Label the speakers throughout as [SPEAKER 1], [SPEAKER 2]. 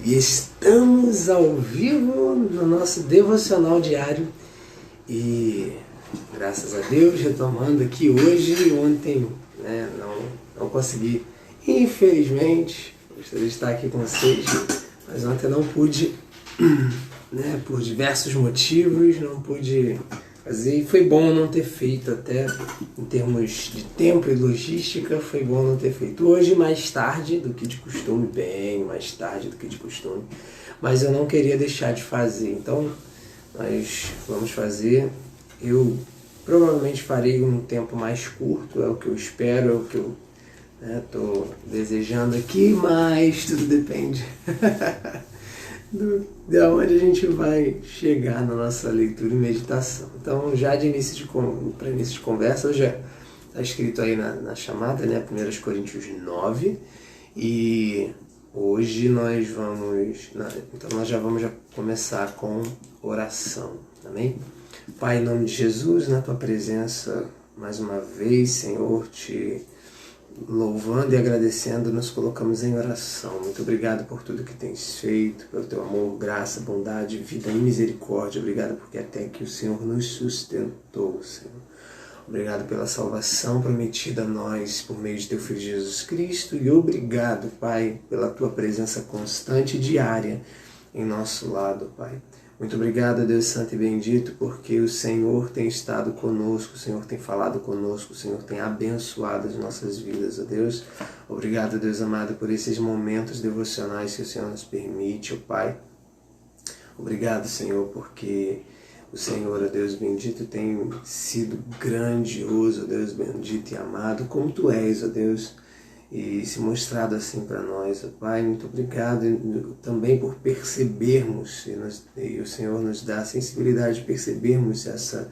[SPEAKER 1] E estamos ao vivo no nosso devocional diário e graças a Deus retomando aqui hoje. Ontem não consegui, infelizmente, gostaria de estar aqui com vocês, mas ontem não pude, por diversos motivos, não pude fazer, e foi bom não ter feito, até em termos de tempo e logística, foi bom não ter feito hoje mais tarde do que de costume, bem mais tarde do que de costume, mas eu não queria deixar de fazer, então nós vamos fazer. Eu provavelmente farei um tempo mais curto, é o que eu espero, é o que eu estou desejando aqui, mas tudo depende de onde a gente vai chegar na nossa leitura e meditação. Então, já de início de conversa, já está escrito aí na chamada, 1 Coríntios 9, e hoje nós já vamos começar com oração, amém? Pai, em nome de Jesus, na Tua presença, mais uma vez, Senhor, Te louvando e agradecendo, nos colocamos em oração. Muito obrigado por tudo que tens feito, pelo Teu amor, graça, bondade, vida e misericórdia. Obrigado porque até que o Senhor nos sustentou, Senhor. Obrigado pela salvação prometida a nós por meio de Teu Filho Jesus Cristo, e obrigado, Pai, pela Tua presença constante e diária em nosso lado, Pai. Muito obrigado, Deus Santo e Bendito, porque o Senhor tem estado conosco, o Senhor tem falado conosco, o Senhor tem abençoado as nossas vidas, ó Deus. Obrigado, Deus amado, por esses momentos devocionais que o Senhor nos permite, ó Pai. Obrigado, Senhor, porque o Senhor, ó Deus bendito, tem sido grandioso, ó Deus bendito e amado, como Tu és, ó Deus, e se mostrado assim para nós, ó Pai. Muito obrigado também por percebermos, e o Senhor nos dá a sensibilidade de percebermos essa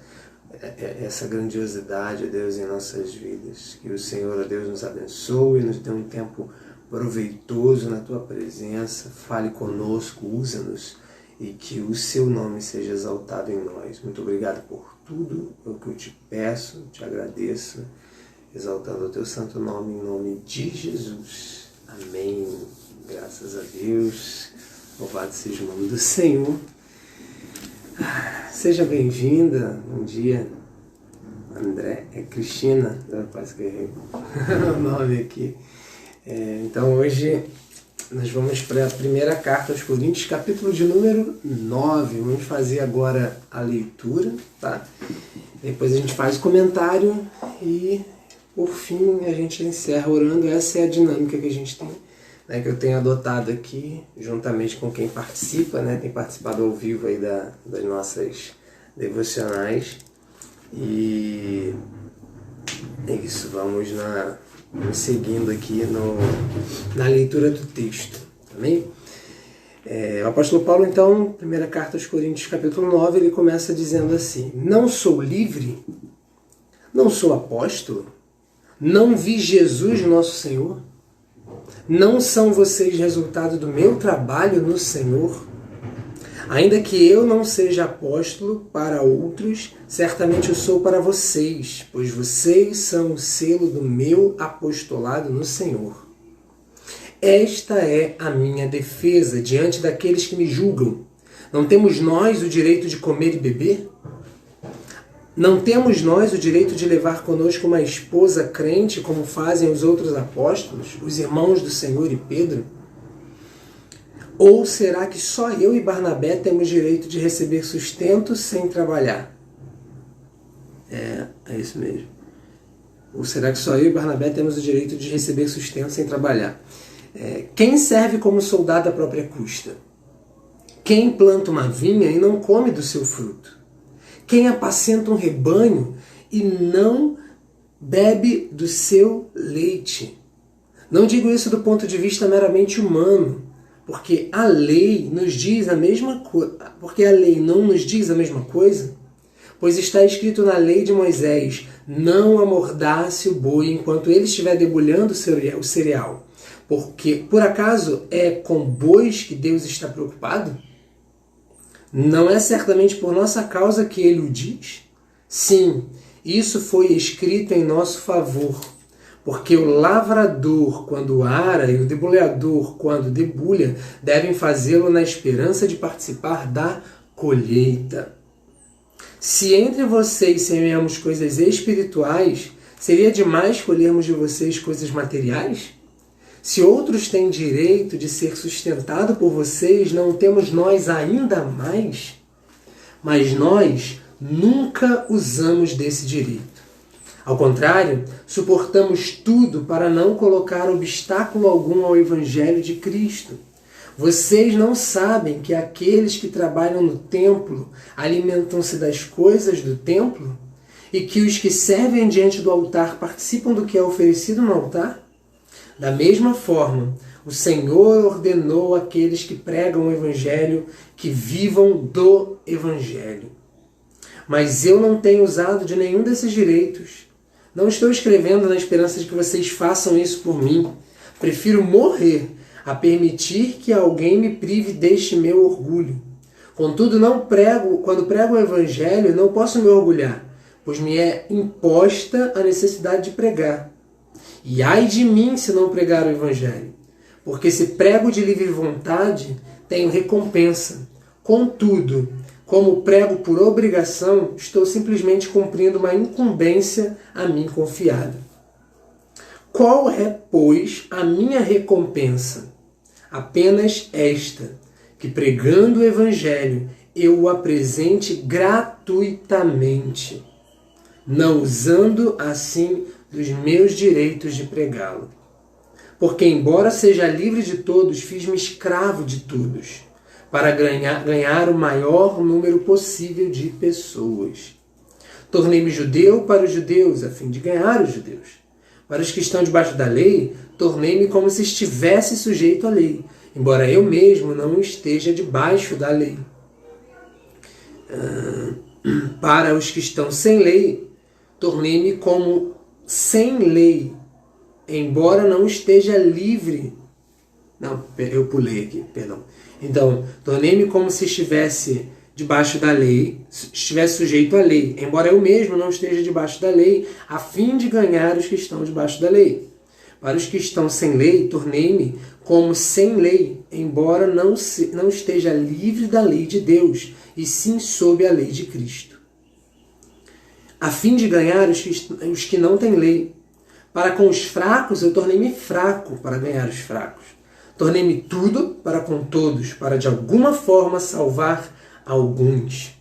[SPEAKER 1] grandiosidade, ó Deus, em nossas vidas. Que o Senhor, ó Deus, nos abençoe, nos dê um tempo proveitoso na Tua presença, fale conosco, usa-nos, e que o Seu nome seja exaltado em nós. Muito obrigado por tudo o que eu Te peço, Te agradeço, exaltando o Teu santo nome, em nome de Jesus. Amém. Graças a Deus. Louvado seja o nome do Senhor. Seja bem-vinda. Bom dia, Cristina. Eu quase que errei o nome aqui. Então hoje nós vamos para a primeira carta aos Coríntios, capítulo de número 9. Vamos fazer agora a leitura, tá? Depois a gente faz o comentário e por fim, a gente encerra orando. Essa é a dinâmica que a gente tem, que eu tenho adotado aqui, juntamente com quem participa, tem participado ao vivo aí das nossas devocionais. E é isso, vamos seguindo aqui na leitura do texto, amém? O apóstolo Paulo, então, primeira carta aos Coríntios, capítulo 9, ele começa dizendo assim: não sou livre, não sou apóstolo, não vi Jesus nosso Senhor? Não são vocês resultado do meu trabalho no Senhor? Ainda que eu não seja apóstolo para outros, certamente eu sou para vocês, pois vocês são o selo do meu apostolado no Senhor. Esta é a minha defesa diante daqueles que me julgam. Não temos nós o direito de comer e beber? Não temos nós o direito de levar conosco uma esposa crente, como fazem os outros apóstolos, os irmãos do Senhor e Pedro? Ou será que só eu e Barnabé temos direito de receber sustento sem trabalhar? É isso mesmo. Ou será que só eu e Barnabé temos o direito de receber sustento sem trabalhar? Quem serve como soldado à própria custa? Quem planta uma vinha e não come do seu fruto? Quem apacenta um rebanho e não bebe do seu leite? Não digo isso do ponto de vista meramente humano, porque a lei nos diz a mesma coisa. Porque a lei não nos diz a mesma coisa? Pois está escrito na lei de Moisés: não amordace o boi enquanto ele estiver debulhando o cereal. Porque, por acaso, é com bois que Deus está preocupado? Não é certamente por nossa causa que ele o diz? Sim, isso foi escrito em nosso favor, Porque o lavrador, quando ara, e o debulhador, quando debulha, devem fazê-lo na esperança de participar da colheita. Se entre vocês semeamos coisas espirituais, seria demais colhermos de vocês coisas materiais? Se outros têm direito de ser sustentado por vocês, não temos nós ainda mais? Mas nós nunca usamos desse direito. Ao contrário, suportamos tudo para não colocar obstáculo algum ao Evangelho de Cristo. Vocês não sabem que aqueles que trabalham no templo alimentam-se das coisas do templo? E que os que servem diante do altar participam do que é oferecido no altar? Da mesma forma, o Senhor ordenou àqueles que pregam o Evangelho que vivam do Evangelho. Mas eu não tenho usado de nenhum desses direitos. Não estou escrevendo na esperança de que vocês façam isso por mim. Prefiro morrer a permitir que alguém me prive deste meu orgulho. Contudo, quando prego o Evangelho, não posso me orgulhar, pois me é imposta a necessidade de pregar. E ai de mim se não pregar o Evangelho, porque se prego de livre vontade, tenho recompensa. Contudo, como prego por obrigação, estou simplesmente cumprindo uma incumbência a mim confiada. Qual é, pois, a minha recompensa? Apenas esta, que pregando o Evangelho, eu o apresente gratuitamente, não usando assim dos meus direitos de pregá-lo. Porque, embora seja livre de todos, fiz-me escravo de todos, para ganhar o maior número possível de pessoas. Tornei-me judeu para os judeus, a fim de ganhar os judeus. Para os que estão debaixo da lei, tornei-me como se estivesse sujeito à lei, embora eu mesmo não esteja debaixo da lei. Para os que estão sem lei, tornei-me como sem lei, embora não esteja livre. Não, eu pulei aqui, perdão. Então, tornei-me como se estivesse debaixo da lei, estivesse sujeito à lei, embora eu mesmo não esteja debaixo da lei, a fim de ganhar os que estão debaixo da lei. Para os que estão sem lei, tornei-me como sem lei, embora não esteja livre da lei de Deus, e sim sob a lei de Cristo. A fim de ganhar os que não têm lei. Para com os fracos, eu tornei-me fraco para ganhar os fracos. Tornei-me tudo para com todos, para de alguma forma salvar alguns.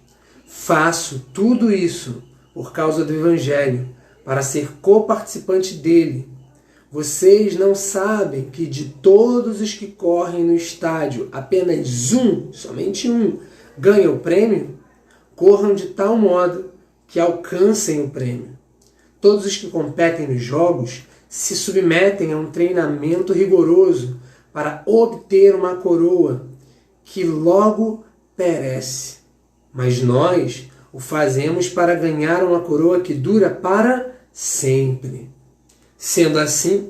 [SPEAKER 1] Faço tudo isso por causa do Evangelho, para ser coparticipante dele. Vocês não sabem que de todos os que correm no estádio, apenas um, somente um, ganha o prêmio? Corram de tal modo que alcancem o prêmio. Todos os que competem nos jogos se submetem a um treinamento rigoroso para obter uma coroa que logo perece. Mas nós o fazemos para ganhar uma coroa que dura para sempre. Sendo assim,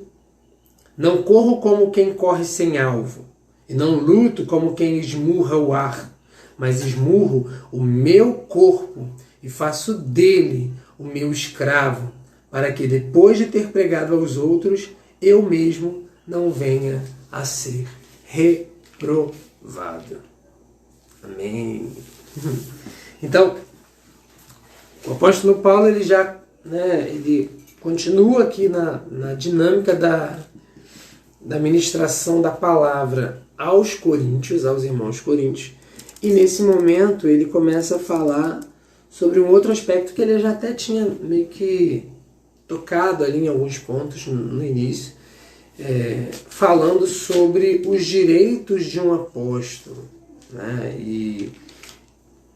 [SPEAKER 1] não corro como quem corre sem alvo, e não luto como quem esmurra o ar, mas esmurro o meu corpo e faço dele o meu escravo, para que depois de ter pregado aos outros, eu mesmo não venha a ser reprovado. Amém. Então, o apóstolo Paulo ele já ele continua aqui na dinâmica da ministração da palavra aos coríntios, aos irmãos coríntios, e nesse momento ele começa a falar sobre um outro aspecto que ele já até tinha meio que tocado ali em alguns pontos no início, falando sobre os direitos de um apóstolo, né?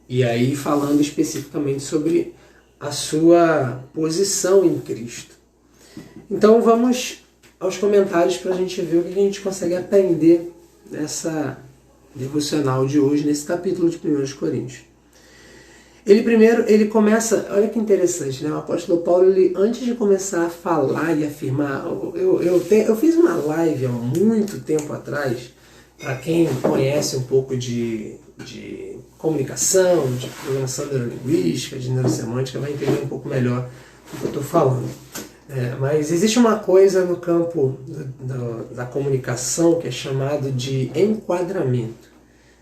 [SPEAKER 1] E aí falando especificamente sobre a sua posição em Cristo. Então vamos aos comentários para a gente ver o que a gente consegue aprender nessa devocional de hoje, nesse capítulo de 1 Coríntios. Ele começa, olha que interessante, né? O apóstolo Paulo, antes de começar a falar e afirmar, eu fiz uma live há muito tempo atrás, para quem conhece um pouco de comunicação, de programação neurolinguística, de neurosemântica, vai entender um pouco melhor o que eu estou falando. Mas existe uma coisa no campo da comunicação que é chamado de enquadramento.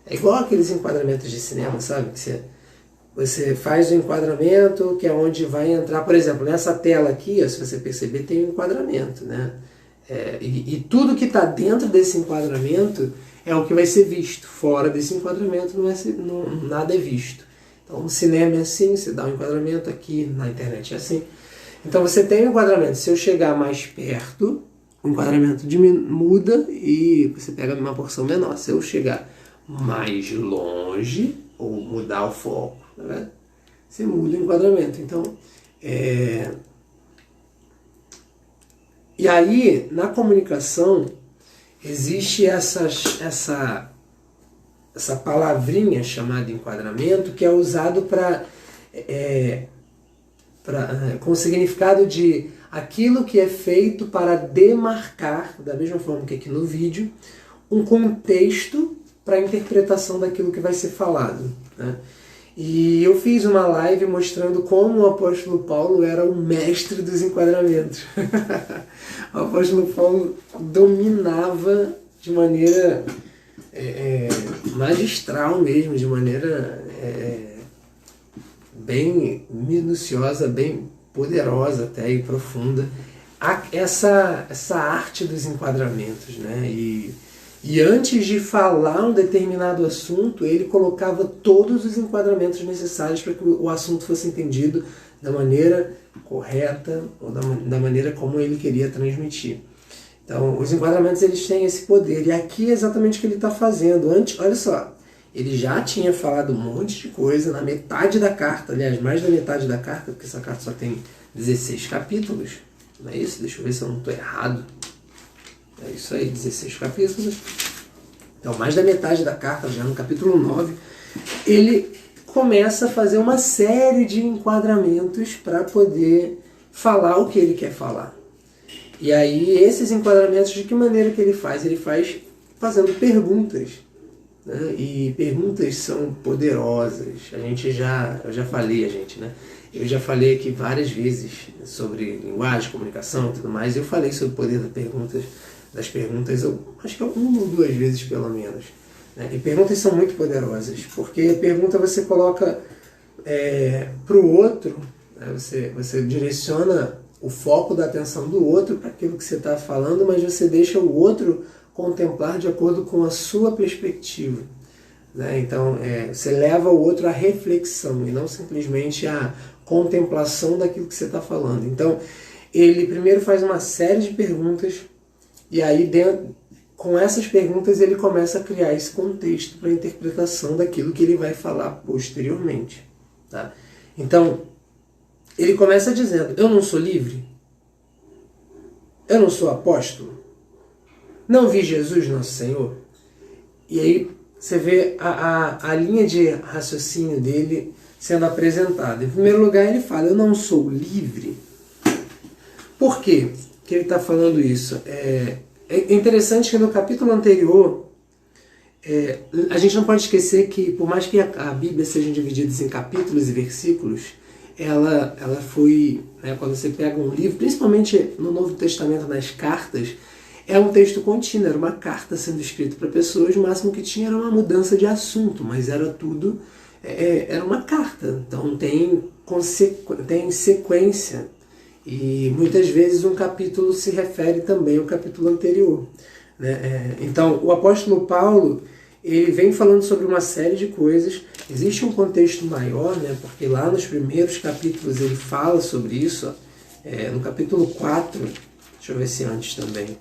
[SPEAKER 1] É igual aqueles enquadramentos de cinema, sabe? Que você faz o enquadramento, que é onde vai entrar, por exemplo, nessa tela aqui, se você perceber, tem um enquadramento, né? E tudo que está dentro desse enquadramento é o que vai ser visto. Fora desse enquadramento nada é visto. Então no cinema é assim, você dá um enquadramento, aqui na internet é assim. Então você tem um enquadramento. Se eu chegar mais perto, o enquadramento muda e você pega uma porção menor. Se eu chegar mais longe, ou mudar o foco, né? Você muda o enquadramento. Então, e aí, na comunicação, existe essa palavrinha chamada enquadramento, que é usado com o significado de aquilo que é feito para demarcar, da mesma forma que aqui no vídeo, um contexto para a interpretação daquilo que vai ser falado, né? E eu fiz uma live mostrando como o apóstolo Paulo era o mestre dos enquadramentos. O apóstolo Paulo dominava de maneira magistral mesmo, de maneira bem minuciosa, bem poderosa até e profunda, essa arte dos enquadramentos, né? E antes de falar um determinado assunto, ele colocava todos os enquadramentos necessários para que o assunto fosse entendido da maneira correta ou da maneira como ele queria transmitir. Então, os enquadramentos eles têm esse poder. E aqui é exatamente o que ele está fazendo. Antes, olha só, ele já tinha falado um monte de coisa na metade da carta, aliás, mais da metade da carta, porque essa carta só tem 16 capítulos. Não é isso? Deixa eu ver se eu não estou errado. É isso aí, 16 capítulos. Então, mais da metade da carta, já no capítulo 9, ele começa a fazer uma série de enquadramentos para poder falar o que ele quer falar. E aí, esses enquadramentos, de que maneira que ele faz? Ele faz fazendo perguntas, né? E perguntas são poderosas. Eu já falei aqui várias vezes sobre linguagem, comunicação e tudo mais. Eu falei sobre o poder das perguntas, eu acho que uma ou duas vezes pelo menos, né? E perguntas são muito poderosas, porque a pergunta você coloca para o outro, né? Você direciona o foco da atenção do outro para aquilo que você está falando, mas você deixa o outro contemplar de acordo com a sua perspectiva, né? Então você leva o outro à reflexão e não simplesmente à contemplação daquilo que você está falando. Então ele primeiro faz uma série de perguntas e aí com essas perguntas ele começa a criar esse contexto para a interpretação daquilo que ele vai falar posteriormente, tá? Então ele começa dizendo: eu não sou livre? Eu não sou apóstolo? Não vi Jesus, nosso Senhor? E aí você vê a linha de raciocínio dele sendo apresentada. Em primeiro lugar, ele fala: eu não sou livre. Por quê que ele está falando isso? É interessante que no capítulo anterior, a gente não pode esquecer que, por mais que a Bíblia seja dividida em capítulos e versículos, ela foi, né, quando você pega um livro, principalmente no Novo Testamento, nas cartas, é um texto contínuo, era uma carta sendo escrita para pessoas, o máximo que tinha era uma mudança de assunto, mas era tudo, era uma carta, então tem sequência, e muitas vezes um capítulo se refere também ao capítulo anterior, né? Então o apóstolo Paulo, ele vem falando sobre uma série de coisas. Existe um contexto maior, né? Porque lá nos primeiros capítulos ele fala sobre isso. No capítulo 4, deixa eu ver se antes também,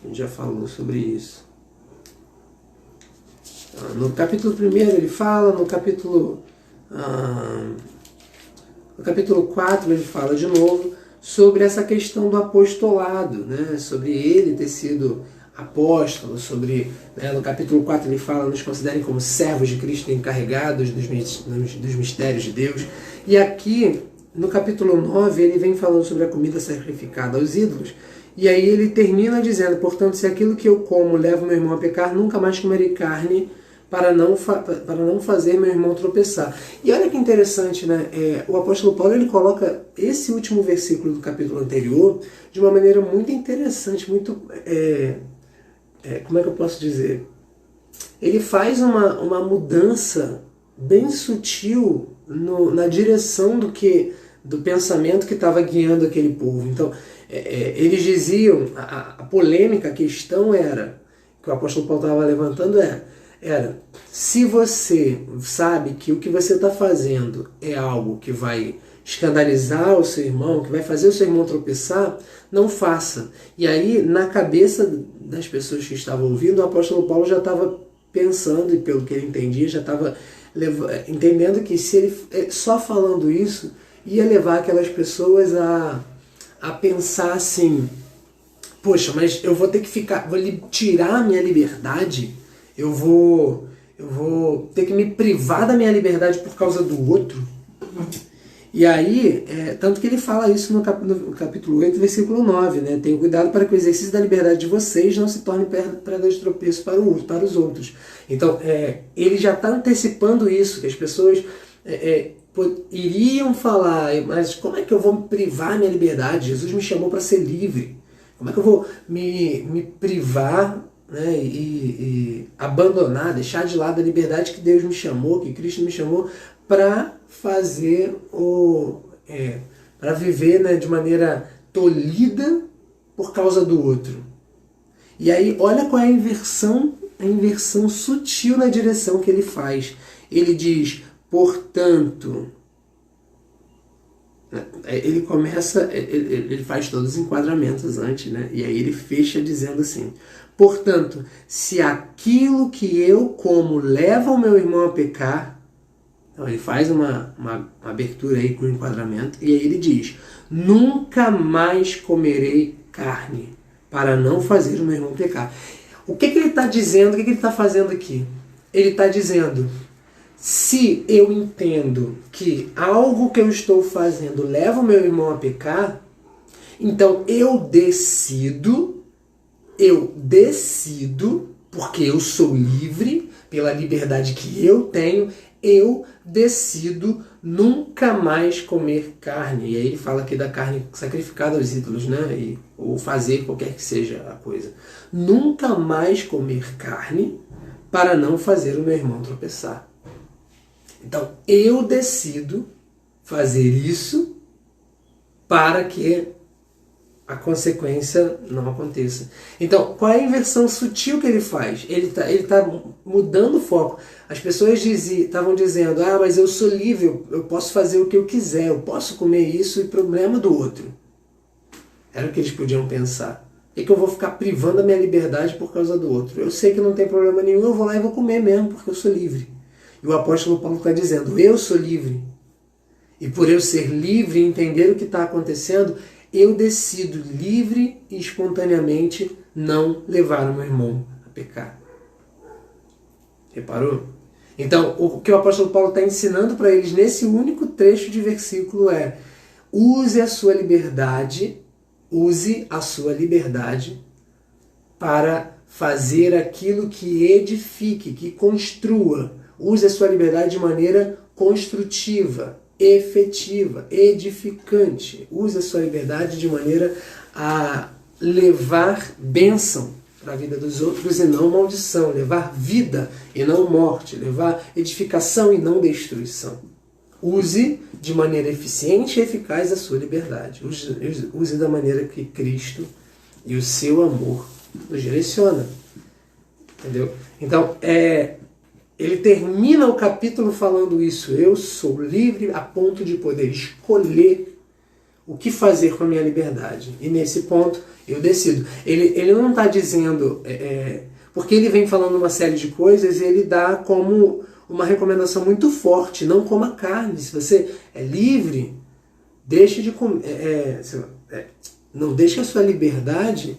[SPEAKER 1] a gente já falou sobre isso. No capítulo 1 ele fala, no capítulo 4 ele fala de novo sobre essa questão do apostolado, né? Sobre ele ter sido apóstolo, no capítulo 4 ele fala: nos considerem como servos de Cristo encarregados dos mistérios de Deus. E aqui, no capítulo 9, ele vem falando sobre a comida sacrificada aos ídolos, e aí ele termina dizendo: portanto, se aquilo que eu como leva meu irmão a pecar, nunca mais comerei carne para não fazer meu irmão tropeçar. E olha que interessante, né? O apóstolo Paulo ele coloca esse último versículo do capítulo anterior de uma maneira muito interessante, muito... como é que eu posso dizer? Ele faz uma mudança bem sutil na direção do pensamento que estava guiando aquele povo. Então, eles diziam, a polêmica, a questão era, que o apóstolo Paulo estava levantando era, se você sabe que o que você está fazendo é algo que vai escandalizar o seu irmão, que vai fazer o seu irmão tropeçar, não faça. E aí, na cabeça das pessoas que estavam ouvindo, o apóstolo Paulo já estava pensando, e pelo que ele entendia, já estava entendendo que se ele só falando isso, ia levar aquelas pessoas a pensar assim, poxa, mas eu vou ter que vou tirar a minha liberdade, eu vou ter que me privar da minha liberdade por causa do outro. E aí, tanto que ele fala isso no capítulo 8, versículo 9, né? Tenham cuidado para que o exercício da liberdade de vocês não se torne pedra de tropeço para os outros. Então, ele já está antecipando isso, que as pessoas iriam falar, mas como é que eu vou me privar da minha liberdade? Jesus me chamou para ser livre. Como é que eu vou me privar, né, e abandonar, deixar de lado a liberdade que Deus me chamou, que Cristo me chamou, para fazer para viver, né, de maneira tolhida por causa do outro. E aí, olha qual é a inversão sutil na direção que ele faz. Ele diz, portanto, ele começa, ele faz todos os enquadramentos antes, né? E aí ele fecha dizendo assim, portanto, se aquilo que eu como leva o meu irmão a pecar, então ele faz uma abertura aí com o enquadramento, e aí ele diz, nunca mais comerei carne, para não fazer o meu irmão pecar. O que ele está dizendo, o que ele está fazendo aqui? Ele está dizendo, se eu entendo que algo que eu estou fazendo leva o meu irmão a pecar, então eu decido, porque eu sou livre, pela liberdade que eu tenho, eu decido nunca mais comer carne. E aí ele fala aqui da carne sacrificada aos ídolos, né? Ou fazer qualquer que seja a coisa. Nunca mais comer carne para não fazer o meu irmão tropeçar. Então, eu decido fazer isso para que a consequência não aconteça. Então, qual é a inversão sutil que ele faz? Ele tá mudando o foco. As pessoas estavam dizendo, mas eu sou livre, eu posso fazer o que eu quiser, eu posso comer isso e problema do outro. Era o que eles podiam pensar. É que eu vou ficar privando a minha liberdade por causa do outro. Eu sei que não tem problema nenhum, eu vou lá e vou comer mesmo, porque eu sou livre. E o apóstolo Paulo está dizendo, eu sou livre. E por eu ser livre e entender o que está acontecendo, eu decido livre e espontaneamente não levar o meu irmão a pecar. Reparou? Então, o que o apóstolo Paulo está ensinando para eles nesse único trecho de versículo é, use a sua liberdade para fazer aquilo que edifique, que construa. Use a sua liberdade de maneira construtiva, efetiva, edificante. Use a sua liberdade de maneira a levar bênção para a vida dos outros e não maldição, levar vida e não morte, levar edificação e não destruição. Use de maneira eficiente e eficaz a sua liberdade. Use da maneira que Cristo e o seu amor nos direciona. Entendeu? Então, ele termina o capítulo falando isso. Eu sou livre a ponto de poder escolher o que fazer com a minha liberdade. E nesse ponto, eu decido. Ele não está dizendo... porque ele vem falando uma série de coisas e ele dá como uma recomendação muito forte. Não coma carne. Se você é livre, deixe de comer... não deixe a sua liberdade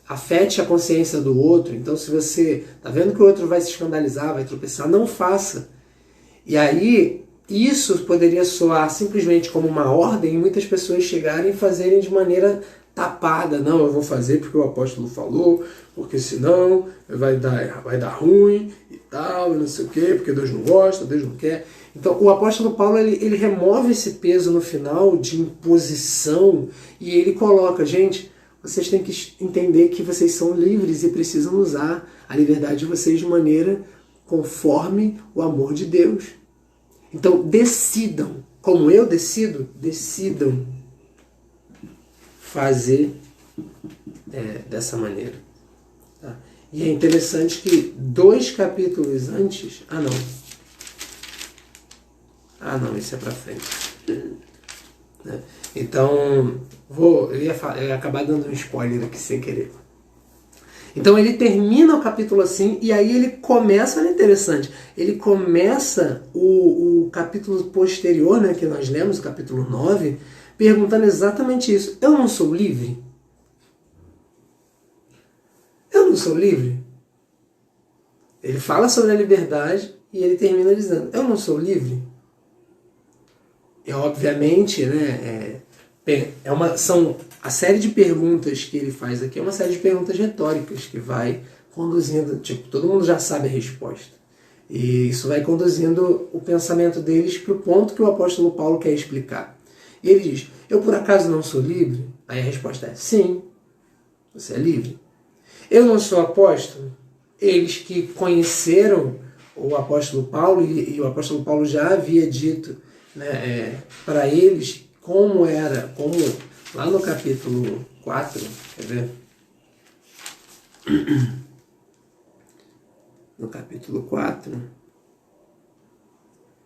[SPEAKER 1] afete a consciência do outro. Então, se você está vendo que o outro vai se escandalizar, vai tropeçar, não faça. E aí, isso poderia soar simplesmente como uma ordem e muitas pessoas chegarem e fazerem de maneira tapada. Não, eu vou fazer porque o apóstolo falou, porque senão vai dar ruim e tal, não sei o quê, porque Deus não gosta, Deus não quer. Então o apóstolo Paulo ele remove esse peso no final de imposição e ele coloca, gente, vocês têm que entender que vocês são livres e precisam usar a liberdade de vocês de maneira conforme o amor de Deus. Então decidam, como eu decido, decidam fazer dessa maneira. Tá? E é interessante que 2 capítulos antes... Ah não, isso é pra frente. Então, eu ia acabar dando um spoiler aqui sem querer. Então ele termina o capítulo assim, e aí ele começa, olha interessante, ele começa o capítulo posterior, né, que nós lemos, o capítulo 9, perguntando exatamente isso. Eu não sou livre? Eu não sou livre? Ele fala sobre a liberdade e ele termina dizendo, eu não sou livre? E obviamente, né, são a série de perguntas que ele faz aqui é uma série de perguntas retóricas que vai conduzindo, tipo, todo mundo já sabe a resposta. E isso vai conduzindo o pensamento deles para o ponto que o apóstolo Paulo quer explicar. E ele diz, eu por acaso não sou livre? Aí a resposta é, sim, você é livre. Eu não sou apóstolo? Eles que conheceram o apóstolo Paulo, e o apóstolo Paulo já havia dito, né, para eles como lá no capítulo 4, quer ver? No capítulo 4,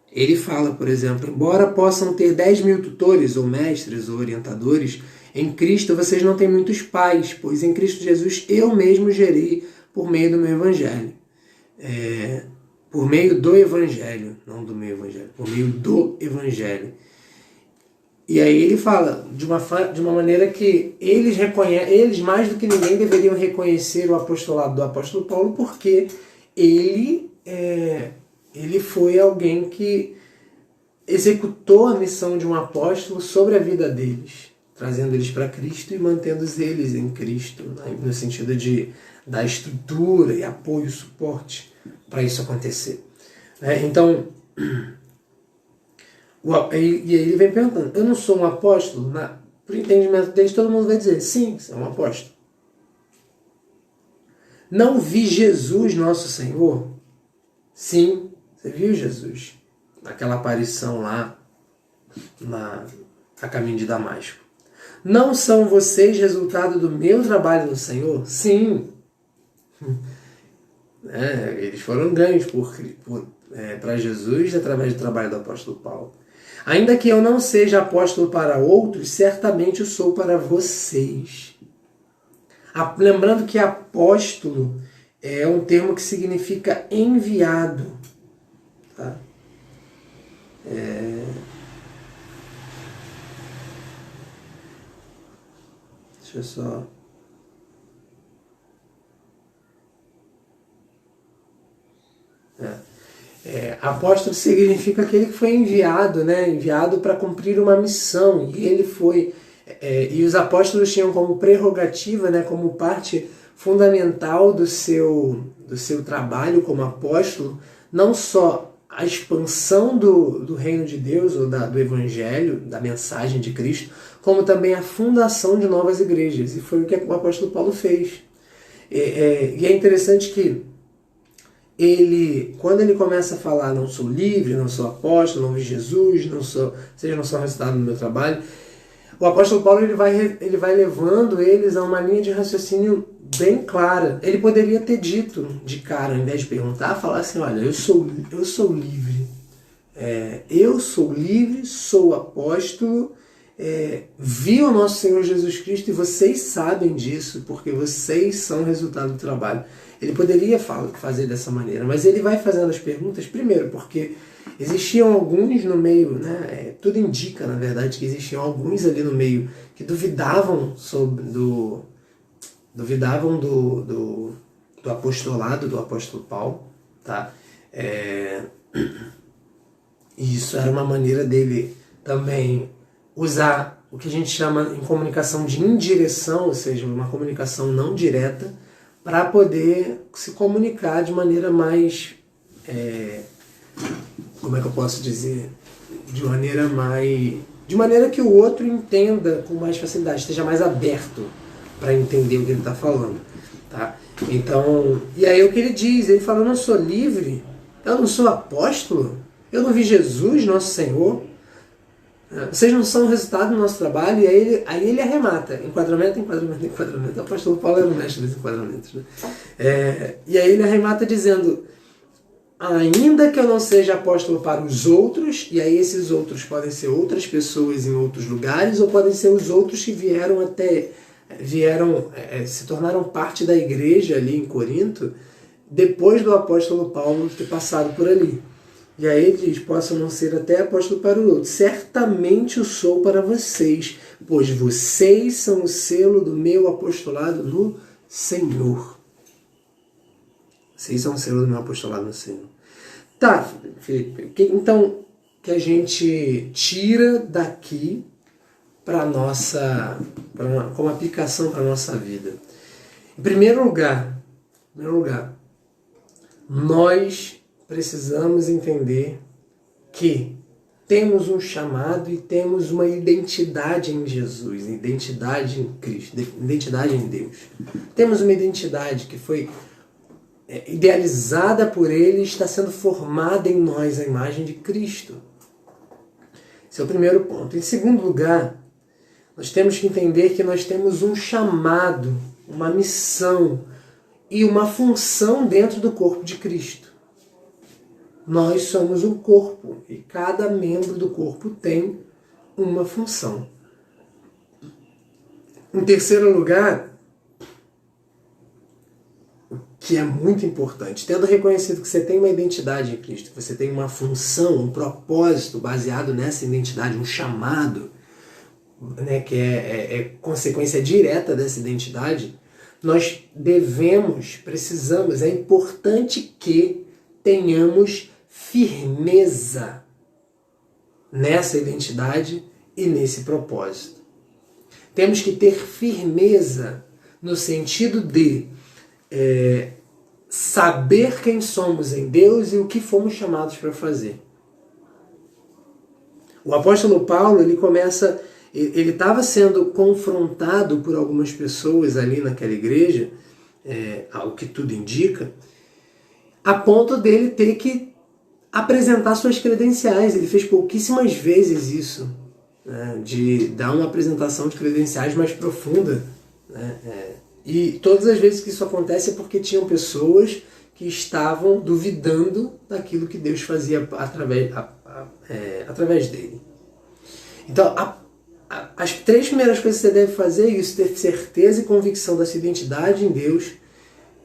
[SPEAKER 1] ele fala, por exemplo, embora possam ter 10.000 tutores, ou mestres, ou orientadores, em Cristo vocês não têm muitos pais, pois em Cristo Jesus eu mesmo gerei por meio do meu evangelho. Por meio do evangelho, não do meu evangelho, por meio do evangelho. E aí ele fala de uma maneira que eles mais do que ninguém deveriam reconhecer o apostolado do apóstolo Paulo, porque ele foi alguém que executou a missão de um apóstolo sobre a vida deles, trazendo eles para Cristo e mantendo eles em Cristo, né? No sentido de dar estrutura e apoio, suporte para isso acontecer. Então, e aí ele vem perguntando, eu não sou um apóstolo? Por entendimento deles, todo mundo vai dizer, sim, você é um apóstolo. Não vi Jesus, nosso Senhor? Sim, você viu Jesus. Naquela aparição lá, a caminho de Damasco. Não são vocês resultado do meu trabalho no Senhor? Sim. Eles foram ganhos para Jesus através do trabalho do apóstolo Paulo. Ainda que eu não seja apóstolo para outros, certamente eu sou para vocês. Lembrando que apóstolo é um termo que significa enviado. Tá? Deixa eu só... apóstolo significa aquele que foi enviado, né? Enviado para cumprir uma missão. E ele foi... e os apóstolos tinham como prerrogativa, né, como parte fundamental do seu trabalho como apóstolo, não só a expansão do reino de Deus, ou do evangelho, da mensagem de Cristo, como também a fundação de novas igrejas. E foi o que o apóstolo Paulo fez. E é interessante que quando ele começa a falar, não sou livre, não sou apóstolo, não vi Jesus, não sou resultado do meu trabalho, o apóstolo Paulo ele vai levando eles a uma linha de raciocínio bem clara. Ele poderia ter dito de cara, ao invés de perguntar, falar assim, olha, eu sou livre. Eu sou livre, sou apóstolo, vi o nosso Senhor Jesus Cristo e vocês sabem disso, porque vocês são resultado do trabalho. Ele poderia fazer dessa maneira, mas ele vai fazendo as perguntas, primeiro, porque existiam alguns no meio, né? Tudo indica, na verdade, que existiam alguns ali no meio que duvidavam do apostolado do apóstolo Paulo, tá? E isso era uma maneira dele também usar o que a gente chama em comunicação de indireção, ou seja, uma comunicação não direta, para poder se comunicar de maneira mais, como é que eu posso dizer, de maneira que o outro entenda com mais facilidade, esteja mais aberto para entender o que ele está falando, tá? Então, e aí o que ele diz, ele fala, eu não sou livre, eu não sou apóstolo, eu não vi Jesus, nosso Senhor, vocês não são o resultado do nosso trabalho. E aí ele arremata, enquadramento. O apóstolo Paulo era o mestre dos enquadramentos, né? E aí ele arremata dizendo, ainda que eu não seja apóstolo para os outros, e aí esses outros podem ser outras pessoas em outros lugares, ou podem ser os outros que se tornaram parte da igreja ali em Corinto, depois do apóstolo Paulo ter passado por ali. E aí ele diz, posso não ser até apóstolo para o outro, certamente o sou para vocês, pois vocês são o selo do meu apostolado no Senhor. Vocês são o selo do meu apostolado no Senhor. Tá, Felipe, então que a gente tira daqui como aplicação para a nossa vida? Em primeiro lugar, nós precisamos entender que temos um chamado e temos uma identidade em Jesus, identidade em Cristo, identidade em Deus. Temos uma identidade que foi idealizada por Ele e está sendo formada em nós a imagem de Cristo. Esse é o primeiro ponto. Em segundo lugar, nós temos que entender que nós temos um chamado, uma missão e uma função dentro do corpo de Cristo. Nós somos um corpo e cada membro do corpo tem uma função. Em terceiro lugar, o que é muito importante, tendo reconhecido que você tem uma identidade em Cristo, que você tem uma função, um propósito baseado nessa identidade, um chamado, né, que é consequência direta dessa identidade, nós precisamos, é importante que tenhamos firmeza nessa identidade e nesse propósito. Temos que ter firmeza no sentido de saber quem somos em Deus e o que fomos chamados para fazer. O apóstolo Paulo, ele estava sendo confrontado por algumas pessoas ali naquela igreja, ao que tudo indica, a ponto dele ter que apresentar suas credenciais. Ele fez pouquíssimas vezes isso, né, de dar uma apresentação de credenciais mais profunda, né, e todas as vezes que isso acontece é porque tinham pessoas que estavam duvidando daquilo que Deus fazia através dele. Então, as três primeiras coisas que você deve fazer é isso: ter certeza e convicção da sua identidade em Deus,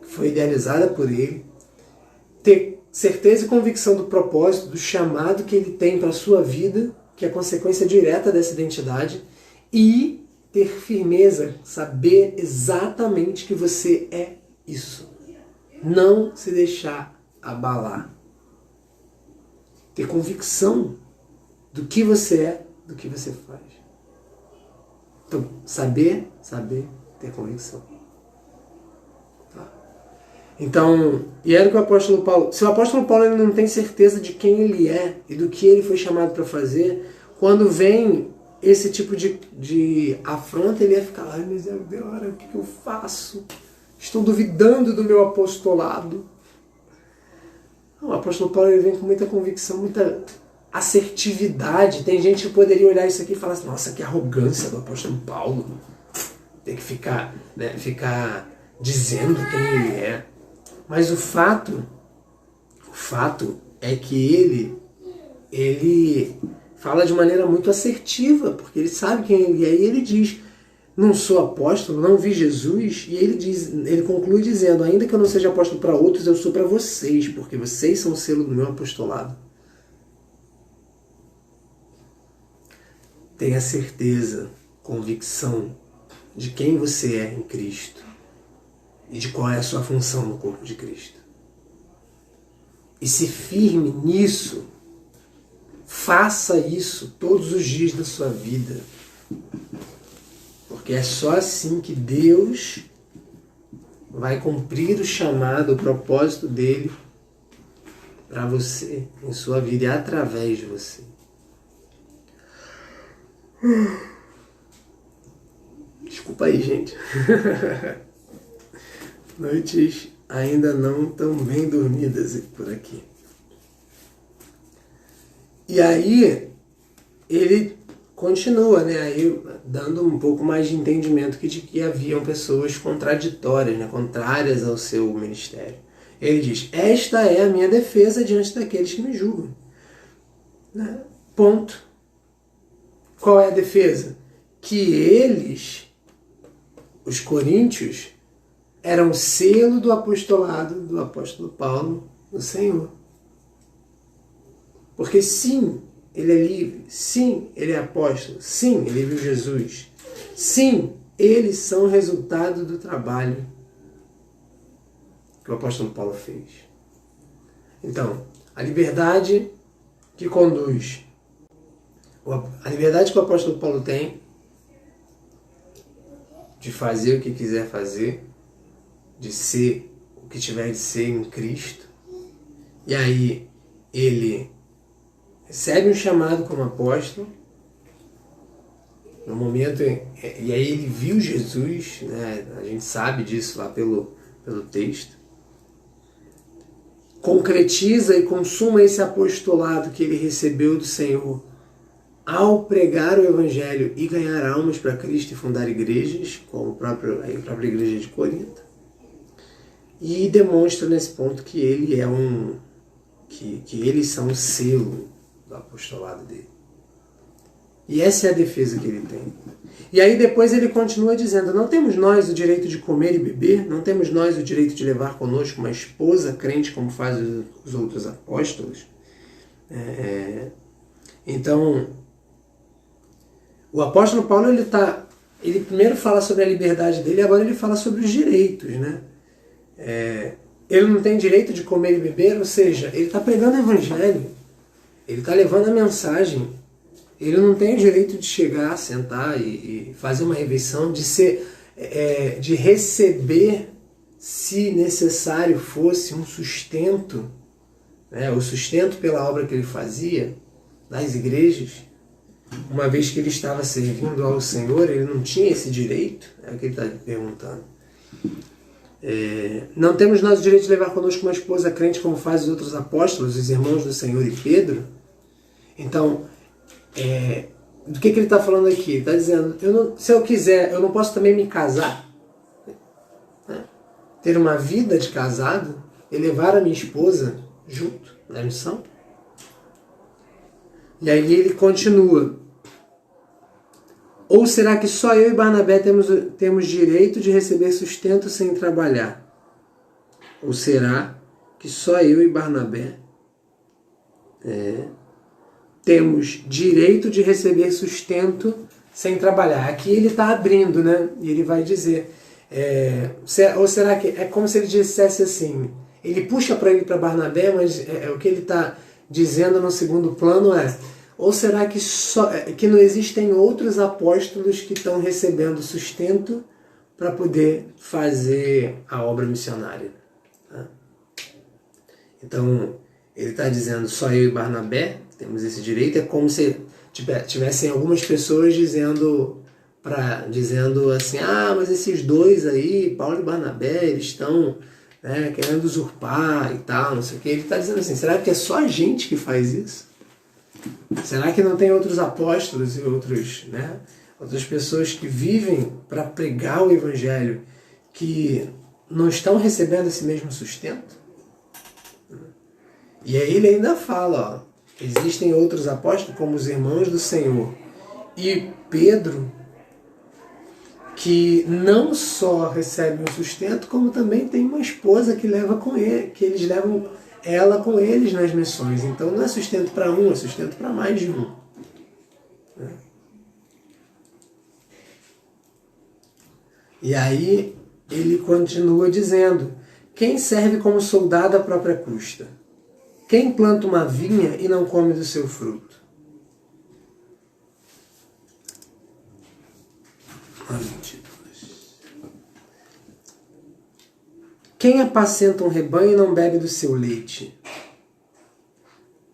[SPEAKER 1] que foi idealizada por Ele, ter certeza e convicção do propósito, do chamado que Ele tem para a sua vida, que é consequência direta dessa identidade, e ter firmeza, saber exatamente que você é isso. Não se deixar abalar. Ter convicção do que você é, do que você faz. Então, saber, ter convicção. Tá? Então, e era o que o apóstolo Paulo... Se o apóstolo Paulo ele não tem certeza de quem ele é e do que ele foi chamado para fazer, quando vem esse tipo de afronta, ele ia ficar, ai, mas agora o que eu faço? Estou duvidando do meu apostolado. O apóstolo Paulo ele vem com muita convicção, muita assertividade. Tem gente que poderia olhar isso aqui e falar assim, nossa, que arrogância do apóstolo Paulo. Tem que ficar dizendo quem ele é. Mas o fato é que ele fala de maneira muito assertiva, porque ele sabe quem ele é, e ele diz, não sou apóstolo, não vi Jesus, e ele conclui dizendo, ainda que eu não seja apóstolo para outros, eu sou para vocês, porque vocês são o selo do meu apostolado. Tenha certeza, convicção de quem você é em Cristo e de qual é a sua função no corpo de Cristo. E se firme nisso. Faça isso todos os dias da sua vida. Porque é só assim que Deus vai cumprir o chamado, o propósito dele para você, em sua vida, e através de você. Desculpa aí, gente. Noites ainda não tão bem dormidas por aqui. E aí, ele continua, né, aí dando um pouco mais de entendimento de que haviam pessoas contraditórias, né, contrárias ao seu ministério. Ele diz: esta é a minha defesa diante daqueles que me julgam. Né? Ponto. Qual é a defesa? Que eles, os coríntios, eram selo do apostolado do apóstolo Paulo no Senhor. Porque sim, ele é livre, sim, ele é apóstolo, sim, ele viu Jesus, sim, eles são resultado do trabalho que o apóstolo Paulo fez. Então, a liberdade que conduz, a liberdade que o apóstolo Paulo tem de fazer o que quiser fazer, de ser o que tiver de ser em Cristo, e aí ele recebe um chamado como apóstolo, no momento, e aí ele viu Jesus, né? A gente sabe disso lá pelo texto, concretiza e consuma esse apostolado que ele recebeu do Senhor ao pregar o Evangelho e ganhar almas para Cristo e fundar igrejas, como a própria igreja de Corinto, e demonstra nesse ponto que ele é que eles são o selo do apostolado dele. E essa é a defesa que ele tem. E aí depois ele continua dizendo: não temos nós o direito de comer e beber, não temos nós o direito de levar conosco uma esposa crente como fazem os outros apóstolos. Então, o apóstolo Paulo, ele primeiro fala sobre a liberdade dele, agora ele fala sobre os direitos, né? Ele não tem direito de comer e beber, ou seja, ele está pregando o evangelho, ele está levando a mensagem, ele não tem o direito de chegar, sentar e fazer uma refeição, de receber, se necessário fosse, um sustento, né? O sustento pela obra que ele fazia nas igrejas. Uma vez que ele estava servindo ao Senhor, ele não tinha esse direito? É o que ele está perguntando. Não temos nós o direito de levar conosco uma esposa crente como fazem os outros apóstolos, os irmãos do Senhor e Pedro? Então, do que ele está falando aqui? Ele está dizendo, se eu quiser, eu não posso também me casar? Né? Ter uma vida de casado e levar a minha esposa junto na missão? E aí ele continua. Ou será que só eu e Barnabé temos direito de receber sustento sem trabalhar? Ou será que só eu e Barnabé temos direito de receber sustento sem trabalhar? Aqui ele está abrindo, né? E ele vai dizer, ou será que é como se ele dissesse assim, ele puxa para ele, para Barnabé, mas o que ele está dizendo no segundo plano ou será que não existem outros apóstolos que estão recebendo sustento para poder fazer a obra missionária? Tá? Então, ele está dizendo, só eu e Barnabé temos esse direito. É como se tivessem algumas pessoas dizendo assim, mas esses dois aí, Paulo e Barnabé, eles estão querendo usurpar e tal, não sei o que. Ele está dizendo assim, será que é só a gente que faz isso? Será que não tem outros apóstolos e outras pessoas que vivem para pregar o Evangelho que não estão recebendo esse mesmo sustento? E aí ele ainda fala, existem outros apóstolos como os irmãos do Senhor e Pedro, que não só recebem o sustento, como também tem uma esposa que leva com ele, que eles levam ela com eles nas missões. Então não é sustento para um, é sustento para mais de um. E aí ele continua dizendo, quem serve como soldado à própria custa? Quem planta uma vinha e não come do seu fruto? quem apacenta um rebanho não bebe do seu leite?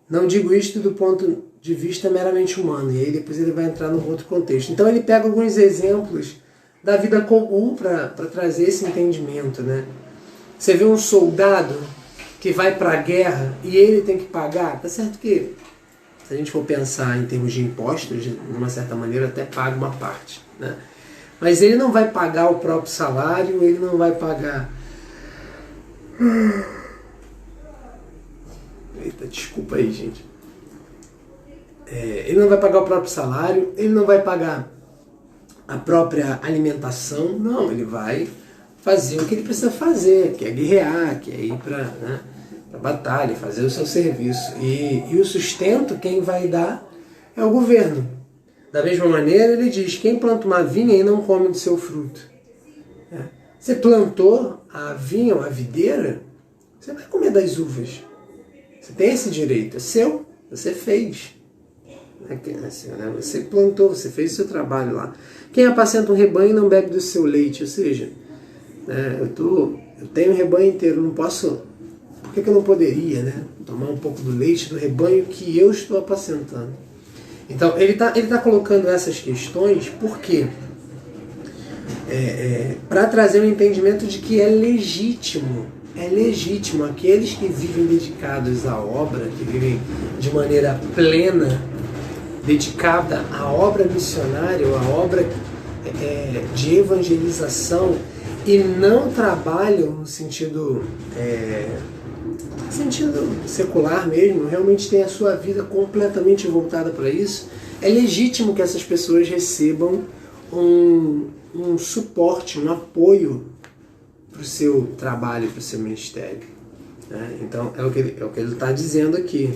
[SPEAKER 1] Não digo isto do ponto de vista meramente humano, e aí depois ele vai entrar num outro contexto. Então ele pega alguns exemplos da vida comum para trazer esse entendimento, né? Você vê um soldado que vai para a guerra e ele tem que pagar, tá certo que, se a gente for pensar em termos de impostos, de uma certa maneira até paga uma parte, né? Mas ele não vai pagar o próprio salário, ele não vai pagar... Eita, desculpa aí, gente. Ele não vai pagar o próprio salário, ele não vai pagar a própria alimentação, não, ele vai fazer o que ele precisa fazer, que é guerrear, que é ir para a batalha, fazer o seu serviço. E o sustento quem vai dar é o governo. Da mesma maneira, ele diz, quem planta uma vinha e não come do seu fruto. Você plantou a vinha ou a videira, você vai comer das uvas. Você tem esse direito, é seu, você fez. Você plantou, você fez o seu trabalho lá. Quem apacenta um rebanho não bebe do seu leite, ou seja, eu tenho um rebanho inteiro, não posso... Por que eu não poderia, né, tomar um pouco do leite do rebanho que eu estou apacentando? Então, ele tá colocando essas questões porque para trazer um entendimento de que é legítimo aqueles que vivem dedicados à obra, que vivem de maneira plena, dedicada à obra missionária, ou à obra de evangelização, e não trabalham no sentido secular mesmo, realmente tem a sua vida completamente voltada para isso, é legítimo que essas pessoas recebam um suporte, um apoio para o seu trabalho, para o seu ministério. Então, é o que ele está dizendo aqui,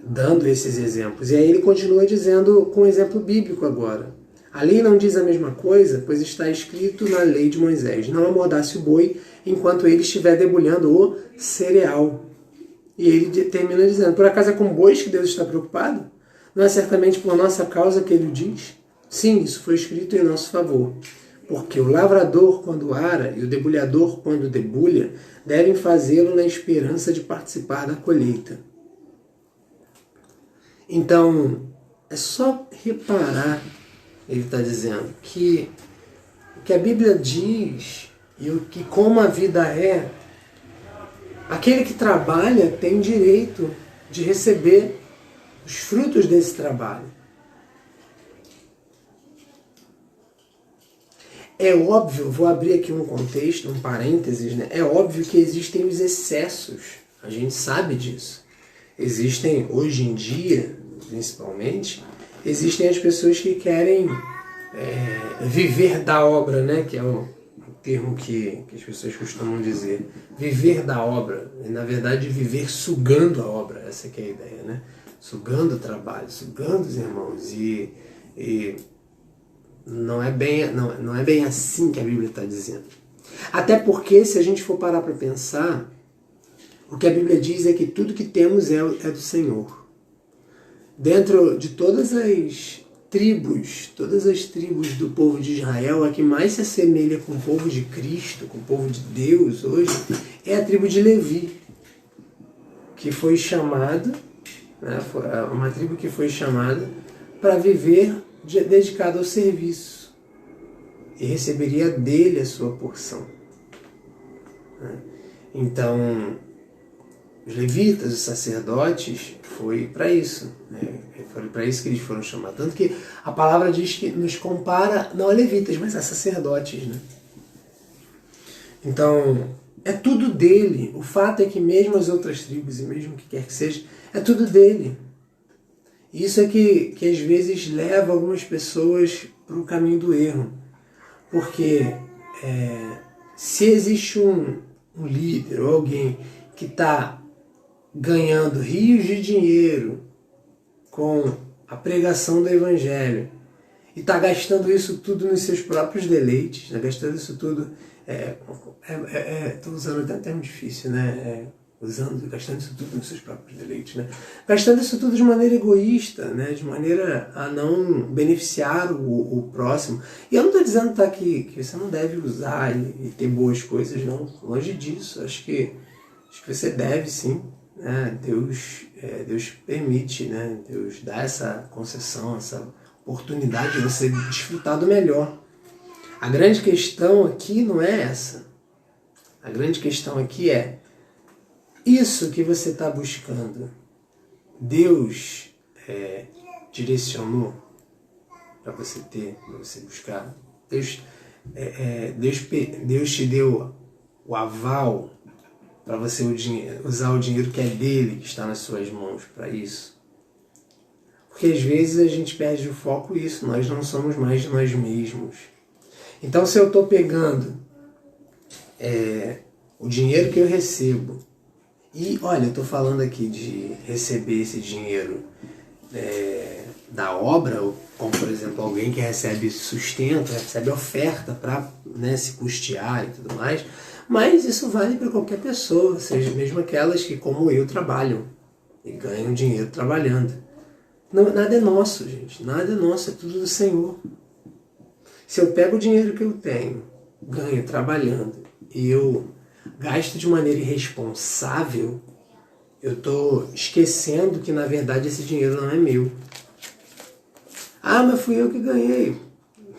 [SPEAKER 1] dando esses exemplos. E aí ele continua dizendo com um exemplo bíblico agora. A lei não diz a mesma coisa, pois está escrito na lei de Moisés, não amordace o boi enquanto ele estiver debulhando o cereal. E ele termina dizendo, por acaso é com bois que Deus está preocupado? Não é certamente por nossa causa que ele o diz? Sim, isso foi escrito em nosso favor. Porque o lavrador, quando ara, e o debulhador, quando debulha, devem fazê-lo na esperança de participar da colheita. Então, é só reparar, ele está dizendo, que o que a Bíblia diz e o que como a vida é, aquele que trabalha tem direito de receber os frutos desse trabalho. É óbvio, vou abrir aqui um contexto, um parênteses, né? É óbvio que existem os excessos, a gente sabe disso. Existem, hoje em dia, principalmente, existem as pessoas que querem viver da obra, né? Que é o termo que as pessoas costumam dizer. Viver da obra, e, na verdade, viver sugando a obra, essa que é a ideia, né? Sugando o trabalho, sugando os irmãos, e não é bem assim que a Bíblia está dizendo. Até porque, se a gente for parar para pensar, o que a Bíblia diz é que tudo que temos é do Senhor. Dentro de todas as tribos do povo de Israel, a que mais se assemelha com o povo de Cristo, com o povo de Deus hoje, é a tribo de Levi, que foi chamada, né, uma tribo que foi chamada para viver dedicado ao serviço, e receberia dele a sua porção. Então, os levitas, os sacerdotes, foi para isso, né? Foi para isso que eles foram chamados. Tanto que a palavra diz que nos compara, não a levitas, mas a sacerdotes, né? Então, é tudo dele. O fato é que mesmo as outras tribos, e mesmo o que quer que seja, é tudo dele. Isso é que às vezes leva algumas pessoas para o caminho do erro. Porque se existe um líder ou alguém que está ganhando rios de dinheiro com a pregação do Evangelho e está gastando isso tudo nos seus próprios deleites, né? Gastando isso tudo, estou usando até um termo difícil, né? gastando isso tudo nos seus próprios deleites, né? Gastando isso tudo de maneira egoísta, né? De maneira a não beneficiar o próximo. E eu não estou dizendo, tá, que você não deve usar e ter boas coisas, não. Longe disso. Acho que você deve, sim. Né? Deus permite, né? Deus dá essa concessão, essa oportunidade de você desfrutar do melhor. A grande questão aqui não é essa. A grande questão aqui é isso que você está buscando. Deus direcionou para você ter, para você buscar. Deus te deu o aval para você usar o dinheiro que é dele, que está nas suas mãos, para isso. Porque às vezes a gente perde o foco isso, nós não somos mais de nós mesmos. Então se eu estou pegando o dinheiro que eu recebo, e olha, eu estou falando aqui de receber esse dinheiro da obra, como por exemplo alguém que recebe sustento, recebe oferta para, né, se custear e tudo mais, mas isso vale para qualquer pessoa, seja mesmo aquelas que, como eu, trabalham e ganham dinheiro trabalhando. Não, nada é nosso, gente, nada é nosso, é tudo do Senhor. Se eu pego o dinheiro que eu tenho, ganho trabalhando, e eu gasto de maneira irresponsável, eu estou esquecendo que na verdade esse dinheiro não é meu. Ah, mas fui eu que ganhei.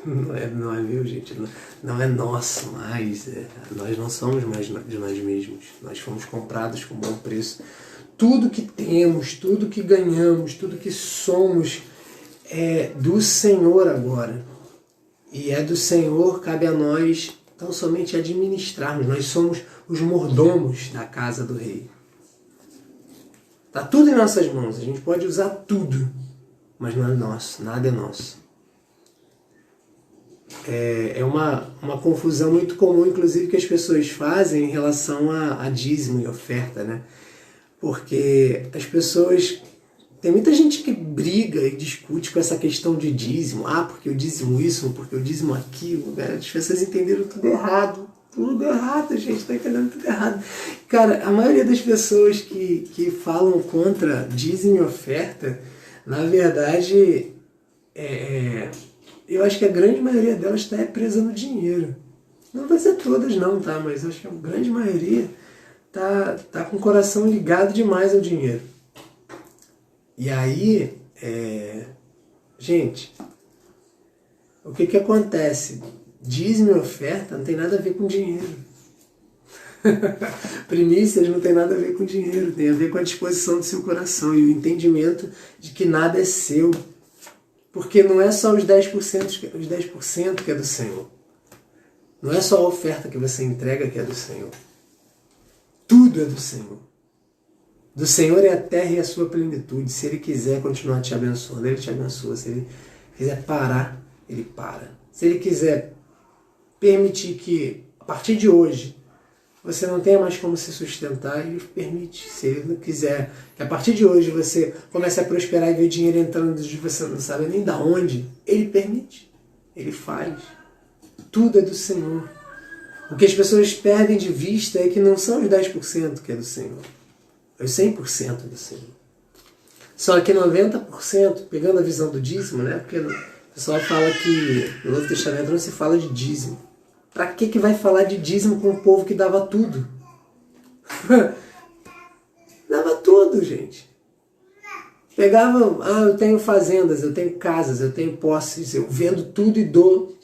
[SPEAKER 1] Não é meu, gente. Não é nosso mais. Nós não somos mais de nós mesmos. Nós fomos comprados com bom preço. Tudo que temos, tudo que ganhamos, tudo que somos é do Senhor agora. E é do Senhor, cabe a nós tão somente administrarmos. Nós somos os mordomos da casa do rei. Está tudo em nossas mãos. A gente pode usar tudo. Mas não é nosso. Nada é nosso. É uma confusão muito comum, inclusive, que as pessoas fazem em relação a dízimo e oferta, né? Porque as pessoas... Tem muita gente que briga e discute com essa questão de dízimo. Ah, porque eu dízimo isso, porque eu dízimo aquilo. Né? As pessoas entenderam tudo errado. Tudo errado, gente. Está entendendo tudo errado. Cara, a maioria das pessoas que falam contra dízimo e oferta, na verdade, eu acho que a grande maioria delas está presa no dinheiro. Não vai ser todas não, tá? Mas eu acho que a grande maioria tá com o coração ligado demais ao dinheiro. E aí, gente, o que acontece? Dízimo e oferta não tem nada a ver com dinheiro. Primícias não tem nada a ver com dinheiro, tem a ver com a disposição do seu coração e o entendimento de que nada é seu. Porque não é só os 10% que é do Senhor. Não é só a oferta que você entrega que é do Senhor. Tudo é do Senhor. Do Senhor é a terra e a sua plenitude. Se Ele quiser continuar te abençoando, Ele te abençoa. Se Ele quiser parar, Ele para. Se Ele quiser permitir que, a partir de hoje, você não tenha mais como se sustentar, Ele permite. Se Ele não quiser que a partir de hoje você comece a prosperar e ver dinheiro entrando de você não sabe nem de onde, Ele permite. Ele faz. Tudo é do Senhor. O que as pessoas perdem de vista é que não são os 10% que é do Senhor. É os 100% do Senhor. Só que 90%, pegando a visão do dízimo, né? Porque o pessoal fala que no Novo Testamento não se fala de dízimo. Pra que vai falar de dízimo com um povo que dava tudo? Dava tudo, gente. Pegava, eu tenho fazendas, eu tenho casas, eu tenho posses, eu vendo tudo e dou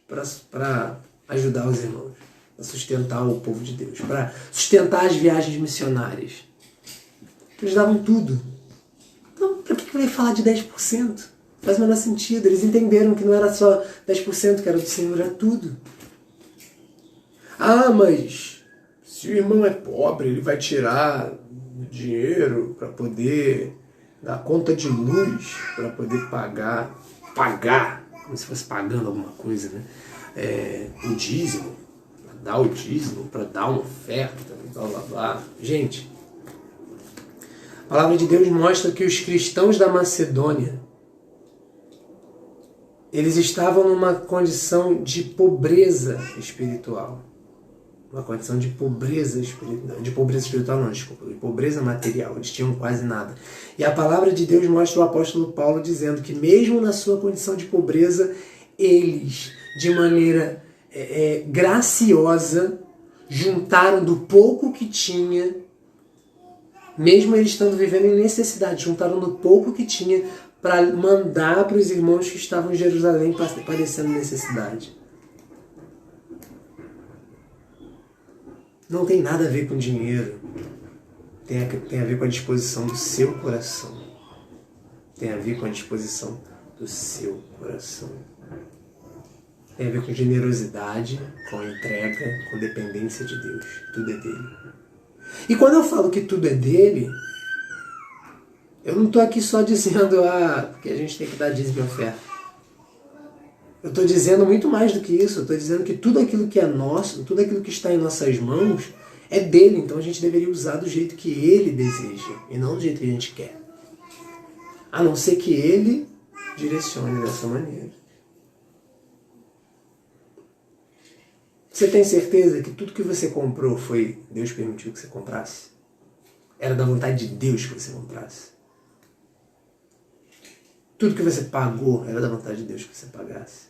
[SPEAKER 1] para ajudar os irmãos, para sustentar o povo de Deus, para sustentar as viagens missionárias. Eles davam tudo. Então, para que vai falar de 10%? Faz o menor sentido. Eles entenderam que não era só 10% que era do Senhor, era tudo. Ah, mas se o irmão é pobre, ele vai tirar dinheiro para poder dar conta de luz, para poder pagar, como se fosse pagando alguma coisa, né? O dízimo, para dar o dízimo, para dar uma oferta, blá blá blá. Gente, a palavra de Deus mostra que os cristãos da Macedônia, eles estavam numa condição de pobreza espiritual. uma condição de pobreza espiritual, não, desculpa, de pobreza material, eles tinham quase nada. E a palavra de Deus mostra o apóstolo Paulo dizendo que mesmo na sua condição de pobreza, eles, de maneira graciosa, juntaram do pouco que tinha, mesmo eles estando vivendo em necessidade, juntaram do pouco que tinha para mandar para os irmãos que estavam em Jerusalém padecendo necessidade. Não tem nada a ver com dinheiro. Tem a ver com a disposição do seu coração. Tem a ver com a disposição do seu coração. Tem a ver com generosidade, com entrega, com dependência de Deus. Tudo é dele. E quando eu falo que tudo é dele, eu não estou aqui só dizendo que a gente tem que dar dízimo e oferta. Eu estou dizendo muito mais do que isso. Eu estou dizendo que tudo aquilo que é nosso, tudo aquilo que está em nossas mãos, é dele. Então a gente deveria usar do jeito que ele deseja e não do jeito que a gente quer. A não ser que ele direcione dessa maneira. Você tem certeza que tudo que você comprou foi Deus permitiu que você comprasse? Era da vontade de Deus que você comprasse? Tudo que você pagou era da vontade de Deus que você pagasse?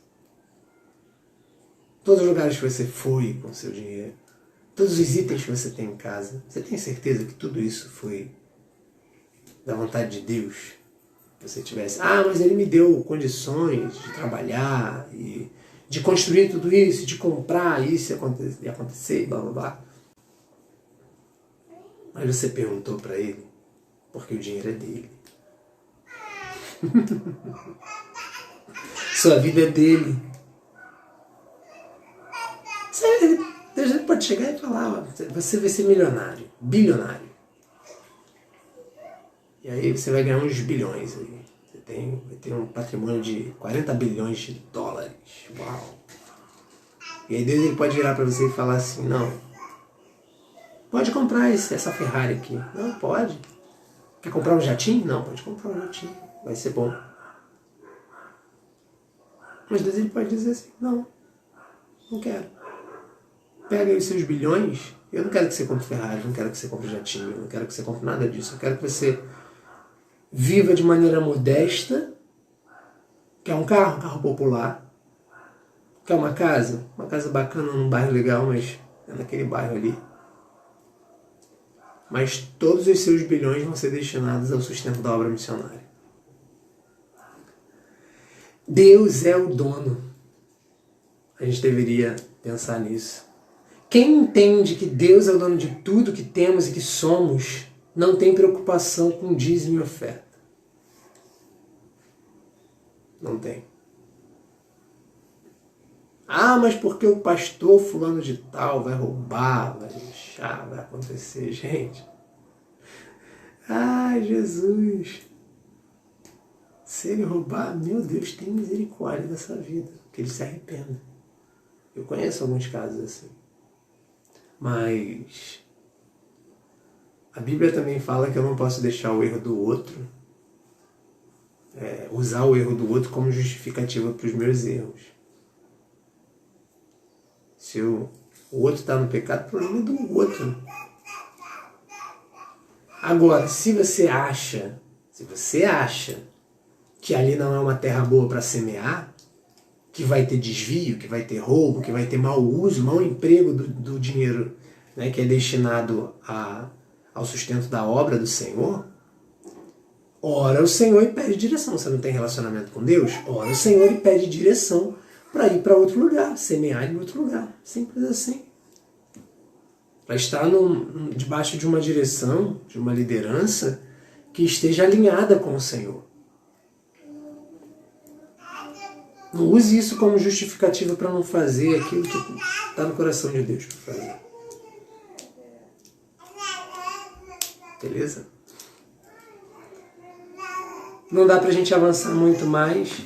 [SPEAKER 1] Todos os lugares que você foi com o seu dinheiro, todos os itens que você tem em casa, você tem certeza que tudo isso foi da vontade de Deus? Você tivesse, mas ele me deu condições de trabalhar e de construir tudo isso, de comprar isso e acontecer, blá blá blá. Mas você perguntou para ele, porque o dinheiro é dele. Sua vida é dele. Deus pode chegar e falar, você vai ser milionário, bilionário. E aí você vai ganhar uns bilhões aí. Vai ter um patrimônio de 40 bilhões de dólares. Uau! E aí Deus ele pode virar para você e falar assim, não, pode comprar essa Ferrari aqui. Não, pode. Quer comprar um jatinho? Não, pode comprar um jatinho. Vai ser bom. Mas Deus ele pode dizer assim, não quero. Pega aí os seus bilhões, eu não quero que você compre Ferrari, não quero que você compre jatinho, não quero que você compre nada disso. Eu quero que você viva de maneira modesta, quer um carro popular, quer uma casa bacana num bairro legal, mas é naquele bairro ali. Mas todos os seus bilhões vão ser destinados ao sustento da obra missionária. Deus é o dono. A gente deveria pensar nisso. Quem entende que Deus é o dono de tudo que temos e que somos, não tem preocupação com dízimo e oferta. Não tem. Mas porque o pastor fulano de tal vai roubar, vai deixar, vai acontecer. Gente. Jesus. Se ele roubar, meu Deus, tem misericórdia dessa vida. Que ele se arrependa. Eu conheço alguns casos assim. Mas a Bíblia também fala que eu não posso deixar o erro do outro, usar o erro do outro como justificativa para os meus erros. Se o outro está no pecado, o problema é do outro. Agora, se você acha que ali não é uma terra boa para semear, que vai ter desvio, que vai ter roubo, que vai ter mau uso, mau emprego do dinheiro, né, que é destinado ao sustento da obra do Senhor, ora o Senhor e pede direção. Você não tem relacionamento com Deus? Ora o Senhor e pede direção para ir para outro lugar, semear em outro lugar. Simples assim. Para estar debaixo de uma direção, de uma liderança que esteja alinhada com o Senhor. Não use isso como justificativa para não fazer aquilo que está no coração de Deus para fazer. Beleza? Não dá para a gente avançar muito mais.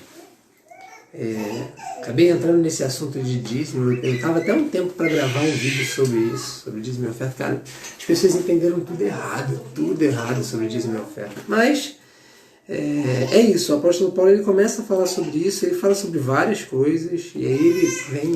[SPEAKER 1] Acabei entrando nesse assunto de dízimo. Eu estava até um tempo para gravar um vídeo sobre isso, sobre dízimo e oferta. Cara, as pessoas entenderam tudo errado sobre dízimo e oferta. Mas é isso, o apóstolo Paulo ele começa a falar sobre isso, ele fala sobre várias coisas, e aí ele vem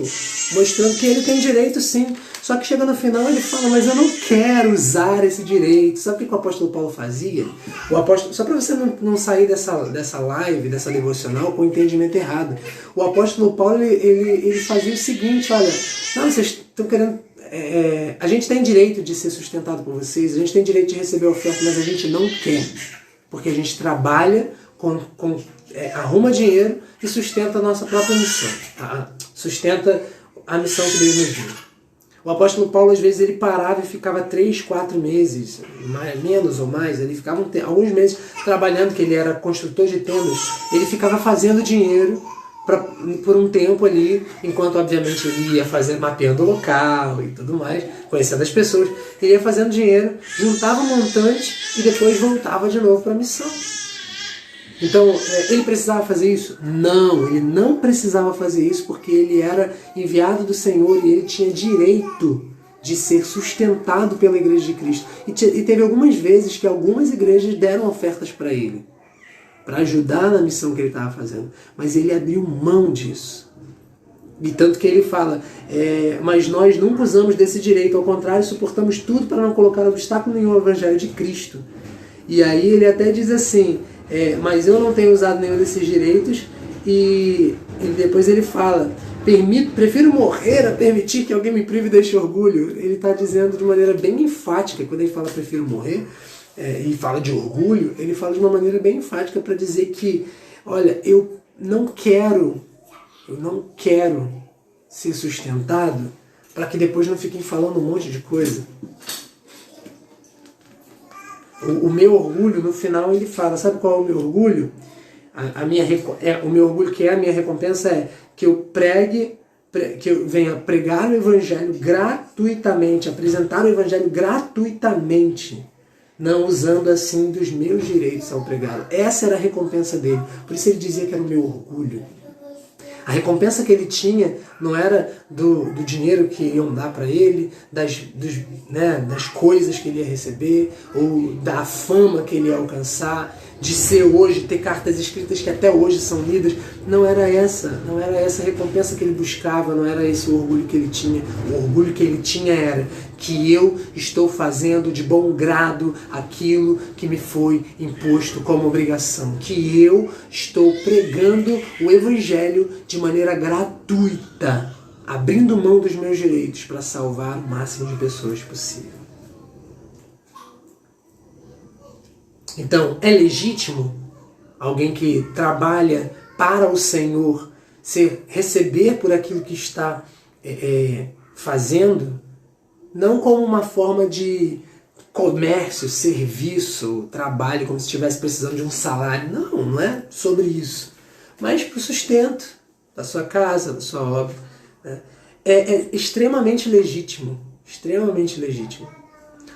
[SPEAKER 1] mostrando que ele tem direito sim, só que chega no final ele fala, mas eu não quero usar esse direito. Sabe o que o apóstolo Paulo fazia? O apóstolo, só para você não sair dessa live, dessa devocional com o entendimento errado, o apóstolo Paulo ele fazia o seguinte, olha, não, vocês estão querendo... a gente tem direito de ser sustentado por vocês, a gente tem direito de receber a oferta, mas a gente não quer. Porque a gente trabalha, arruma dinheiro e sustenta a nossa própria missão. Sustenta a missão que Deus nos deu. O apóstolo Paulo, às vezes, ele parava e ficava 3, 4 meses, menos ou mais, ele ficava alguns meses trabalhando, que ele era construtor de tendas, ele ficava fazendo dinheiro por um tempo ali, enquanto obviamente ele ia mapeando o local e tudo mais, conhecendo as pessoas, ele ia fazendo dinheiro, juntava um montante e depois voltava de novo para a missão. Então, ele precisava fazer isso? Não, ele não precisava fazer isso porque ele era enviado do Senhor e ele tinha direito de ser sustentado pela Igreja de Cristo. E teve algumas vezes que algumas igrejas deram ofertas para ele, para ajudar na missão que ele estava fazendo. Mas ele abriu mão disso. E tanto que ele fala, mas nós nunca usamos desse direito, ao contrário, suportamos tudo para não colocar obstáculo nenhum ao Evangelho de Cristo. E aí ele até diz assim, mas eu não tenho usado nenhum desses direitos, e depois ele fala, prefiro morrer a permitir que alguém me prive deste orgulho. Ele está dizendo de maneira bem enfática, quando ele fala prefiro morrer, e fala de orgulho, ele fala de uma maneira bem enfática para dizer que, olha, eu não quero ser sustentado para que depois não fiquem falando um monte de coisa. O meu orgulho, no final, ele fala, sabe qual é o meu orgulho? O meu orgulho, que é a minha recompensa, é que eu que eu venha pregar o Evangelho gratuitamente, apresentar o Evangelho gratuitamente, não usando assim dos meus direitos ao pregá-lo. Essa era a recompensa dele. Por isso ele dizia que era o meu orgulho. A recompensa que ele tinha não era do dinheiro que iam dar para ele, das coisas que ele ia receber, ou da fama que ele ia alcançar, de ser hoje, ter cartas escritas que até hoje são lidas. Não era essa a recompensa que ele buscava, não era esse o orgulho que ele tinha. O orgulho que ele tinha era que eu estou fazendo de bom grado aquilo que me foi imposto como obrigação, que eu estou pregando o Evangelho de maneira gratuita, abrindo mão dos meus direitos para salvar o máximo de pessoas possível. Então, é legítimo alguém que trabalha para o Senhor receber por aquilo que está fazendo, não como uma forma de comércio, serviço, trabalho, como se estivesse precisando de um salário. Não é sobre isso. Mas para o sustento da sua casa, da sua obra. Né? É extremamente legítimo. Extremamente legítimo.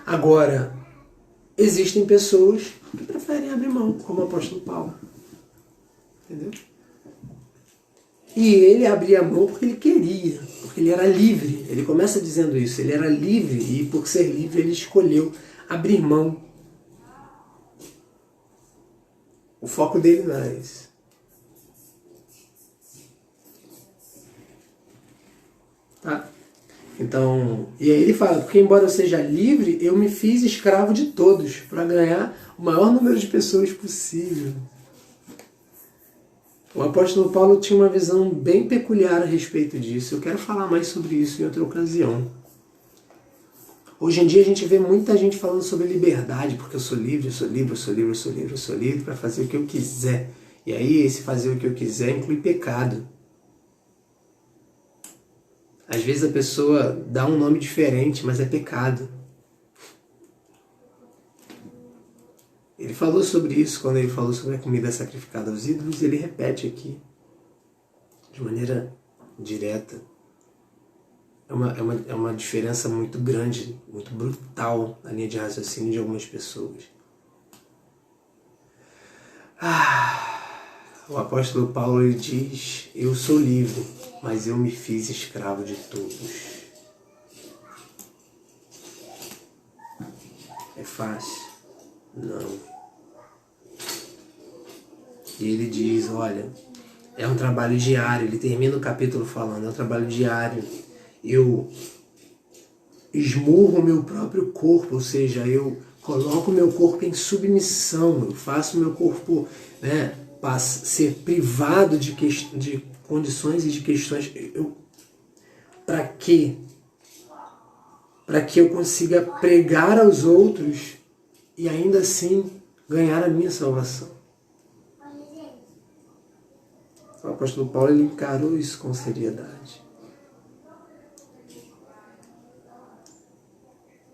[SPEAKER 1] Agora, existem pessoas que preferem abrir mão, como o apóstolo Paulo. Entendeu? E ele abria a mão porque ele queria, porque ele era livre. Ele começa dizendo isso, ele era livre e por ser livre ele escolheu abrir mão. O foco dele não é esse. Tá? Então, e aí ele fala, porque embora eu seja livre, eu me fiz escravo de todos para ganhar o maior número de pessoas possível. O apóstolo Paulo tinha uma visão bem peculiar a respeito disso. Eu quero falar mais sobre isso em outra ocasião. Hoje em dia a gente vê muita gente falando sobre liberdade, porque eu sou livre, eu sou livre, eu sou livre, eu sou livre, eu sou livre para fazer o que eu quiser. E aí esse fazer o que eu quiser inclui pecado. Às vezes a pessoa dá um nome diferente, mas é pecado. Ele falou sobre isso quando ele falou sobre a comida sacrificada aos ídolos, e ele repete aqui, de maneira direta. É uma diferença muito grande, muito brutal na linha de raciocínio de algumas pessoas. O apóstolo Paulo ele diz, eu sou livre, mas eu me fiz escravo de todos. É fácil? Não. E ele diz, olha, é um trabalho diário. Ele termina o capítulo falando, é um trabalho diário. Eu esmurro o meu próprio corpo, ou seja, eu coloco o meu corpo em submissão, eu faço o meu corpo, né, ser privado de condições e de questões. Para quê? Para que eu consiga pregar aos outros e ainda assim ganhar a minha salvação. O apóstolo Paulo ele encarou isso com seriedade.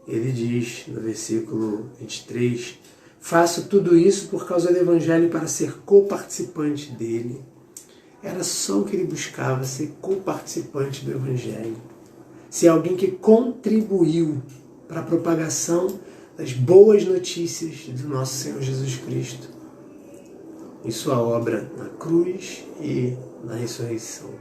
[SPEAKER 1] Ele diz no versículo 23, faço tudo isso por causa do Evangelho para ser coparticipante dele. Era só o que ele buscava, ser coparticipante do Evangelho. Ser alguém que contribuiu para a propagação das boas notícias do nosso Senhor Jesus Cristo em sua obra na cruz e na ressurreição.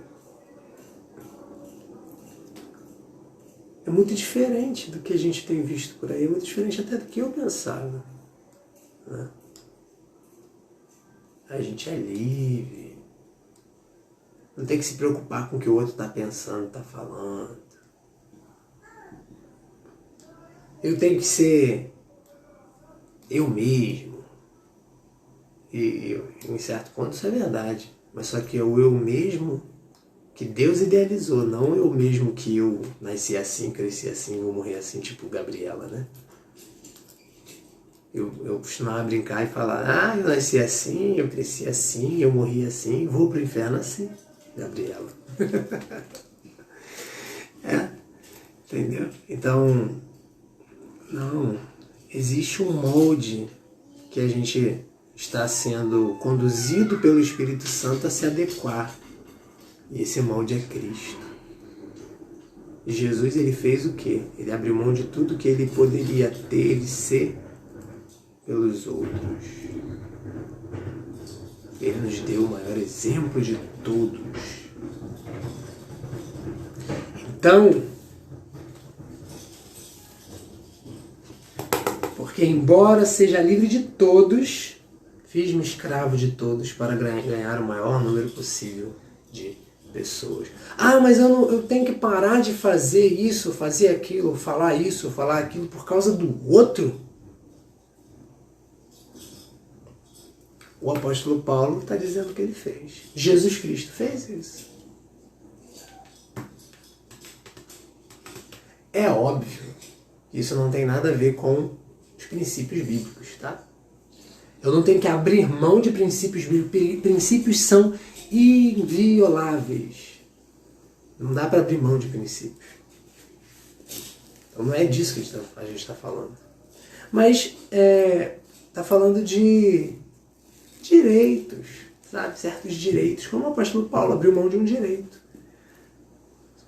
[SPEAKER 1] É muito diferente do que a gente tem visto por aí, é muito diferente até do que eu pensava. Né? A gente é livre, não tem que se preocupar com o que o outro está pensando, está falando. Eu tenho que ser eu mesmo. E em certo ponto isso é verdade. Mas só que é o eu mesmo que Deus idealizou, não eu mesmo que eu nasci assim, cresci assim, vou morrer assim, tipo Gabriela, né? Eu costumava brincar e falar, eu nasci assim, eu cresci assim, eu morri assim, vou pro inferno assim, Gabriela. Entendeu? Então, não, existe um molde que a gente está sendo conduzido pelo Espírito Santo a se adequar. E esse molde é Cristo. E Jesus, ele fez o quê? Ele abriu mão de tudo que ele poderia ter e ser pelos outros. Ele nos deu o maior exemplo de todos. Então, porque embora seja livre de todos, fiz-me escravo de todos para ganhar o maior número possível de pessoas. Mas eu tenho que parar de fazer isso, fazer aquilo, falar isso, falar aquilo por causa do outro? O apóstolo Paulo está dizendo que ele fez. Jesus Cristo fez isso. É óbvio que isso não tem nada a ver com os princípios bíblicos, tá? Eu não tenho que abrir mão de princípios bíblicos. Princípios são invioláveis. Não dá para abrir mão de princípios. Então não é disso que a gente está falando. Mas está falando de direitos, sabe? Certos direitos. Como o apóstolo Paulo abriu mão de um direito.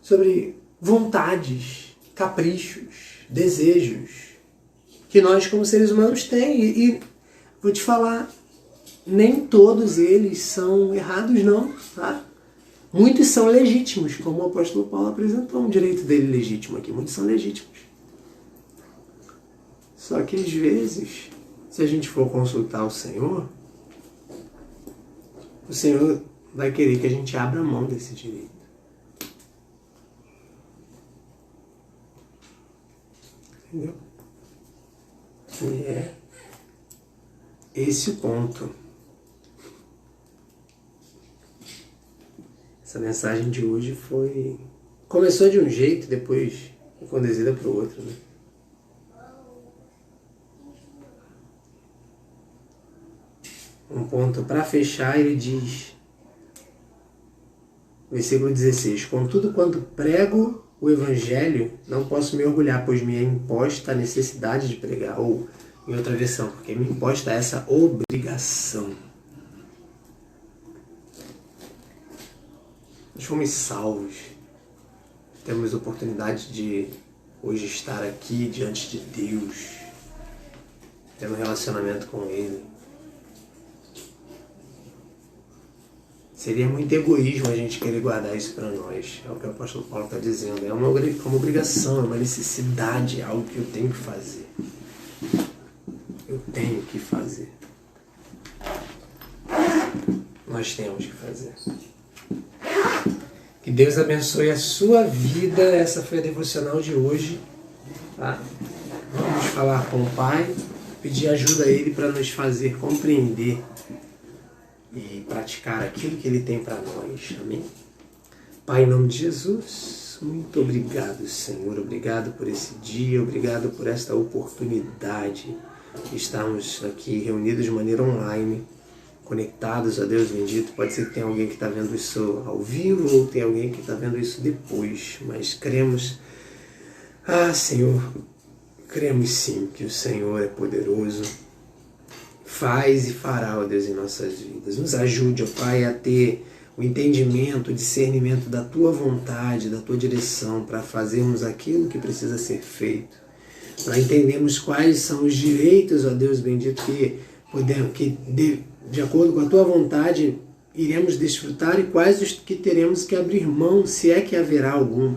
[SPEAKER 1] Sobre vontades, caprichos, desejos que nós como seres humanos temos. E vou te falar, nem todos eles são errados não, tá? Muitos são legítimos, como o apóstolo Paulo apresentou um direito dele legítimo aqui. Muitos são legítimos. Só que às vezes, se a gente for consultar o Senhor vai querer que a gente abra mão desse direito. Entendeu? E é esse o ponto. Essa mensagem de hoje começou de um jeito, depois foi conduzida para o outro, né? Um ponto para fechar, ele diz, versículo 16, contudo, quando prego o Evangelho, não posso me orgulhar, pois me é imposta a necessidade de pregar, ou, em outra versão, porque me imposta essa obrigação. Nós fomos salvos, temos oportunidade de hoje estar aqui diante de Deus, tendo um relacionamento com Ele. Seria muito egoísmo a gente querer guardar isso para nós. É o que o apóstolo Paulo está dizendo. É uma obrigação, é uma necessidade, é algo que eu tenho que fazer. Eu tenho que fazer. nós temos que fazer. Que Deus abençoe a sua vida. Essa foi a devocional de hoje. Tá? Vamos falar com o Pai, pedir ajuda a Ele para nos fazer compreender e praticar aquilo que Ele tem para nós. Amém? Pai, em nome de Jesus, muito obrigado, Senhor. Obrigado por esse dia, obrigado por esta oportunidade de estarmos aqui reunidos de maneira online, conectados a Deus bendito. Pode ser que tenha alguém que está vendo isso ao vivo ou tem alguém que está vendo isso depois, mas cremos, Senhor, cremos sim que o Senhor é poderoso, faz e fará, ó Deus, em nossas vidas. Nos ajude, ó Pai, a ter o entendimento, o discernimento da Tua vontade, da Tua direção, para fazermos aquilo que precisa ser feito, para entendermos quais são os direitos, ó Deus bendito, de acordo com a Tua vontade, iremos desfrutar, e quais os que teremos que abrir mão, se é que haverá algum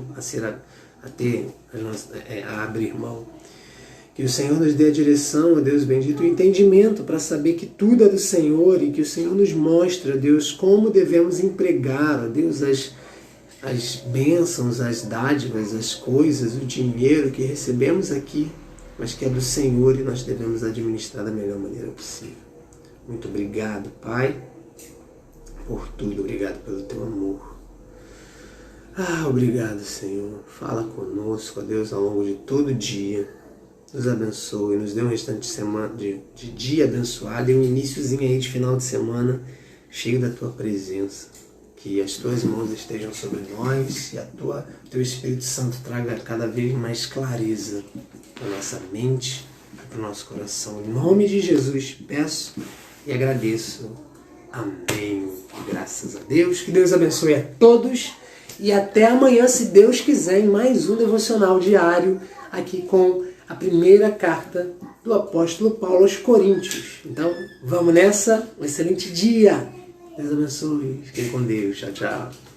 [SPEAKER 1] a abrir mão. Que o Senhor nos dê a direção, ó Deus bendito, o entendimento para saber que tudo é do Senhor e que o Senhor nos mostre, ó Deus, como devemos empregar, ó Deus, as bênçãos, as dádivas, as coisas, o dinheiro que recebemos aqui, mas que é do Senhor e nós devemos administrar da melhor maneira possível. Muito obrigado, Pai, por tudo. Obrigado pelo Teu amor. Obrigado, Senhor. Fala conosco, ó Deus, ao longo de todo o dia. Nos abençoe, nos dê um restante de semana, de dia abençoado e um iniciozinho aí de final de semana cheio da Tua presença. Que as Tuas mãos estejam sobre nós e Teu Espírito Santo traga cada vez mais clareza para a nossa mente, para o nosso coração. Em nome de Jesus, peço e agradeço. Amém. Graças a Deus. Que Deus abençoe a todos e até amanhã, se Deus quiser, em mais um devocional diário aqui com a primeira carta do apóstolo Paulo aos Coríntios. Então, vamos nessa. Um excelente dia. Deus abençoe. Fiquem com Deus. Tchau, tchau.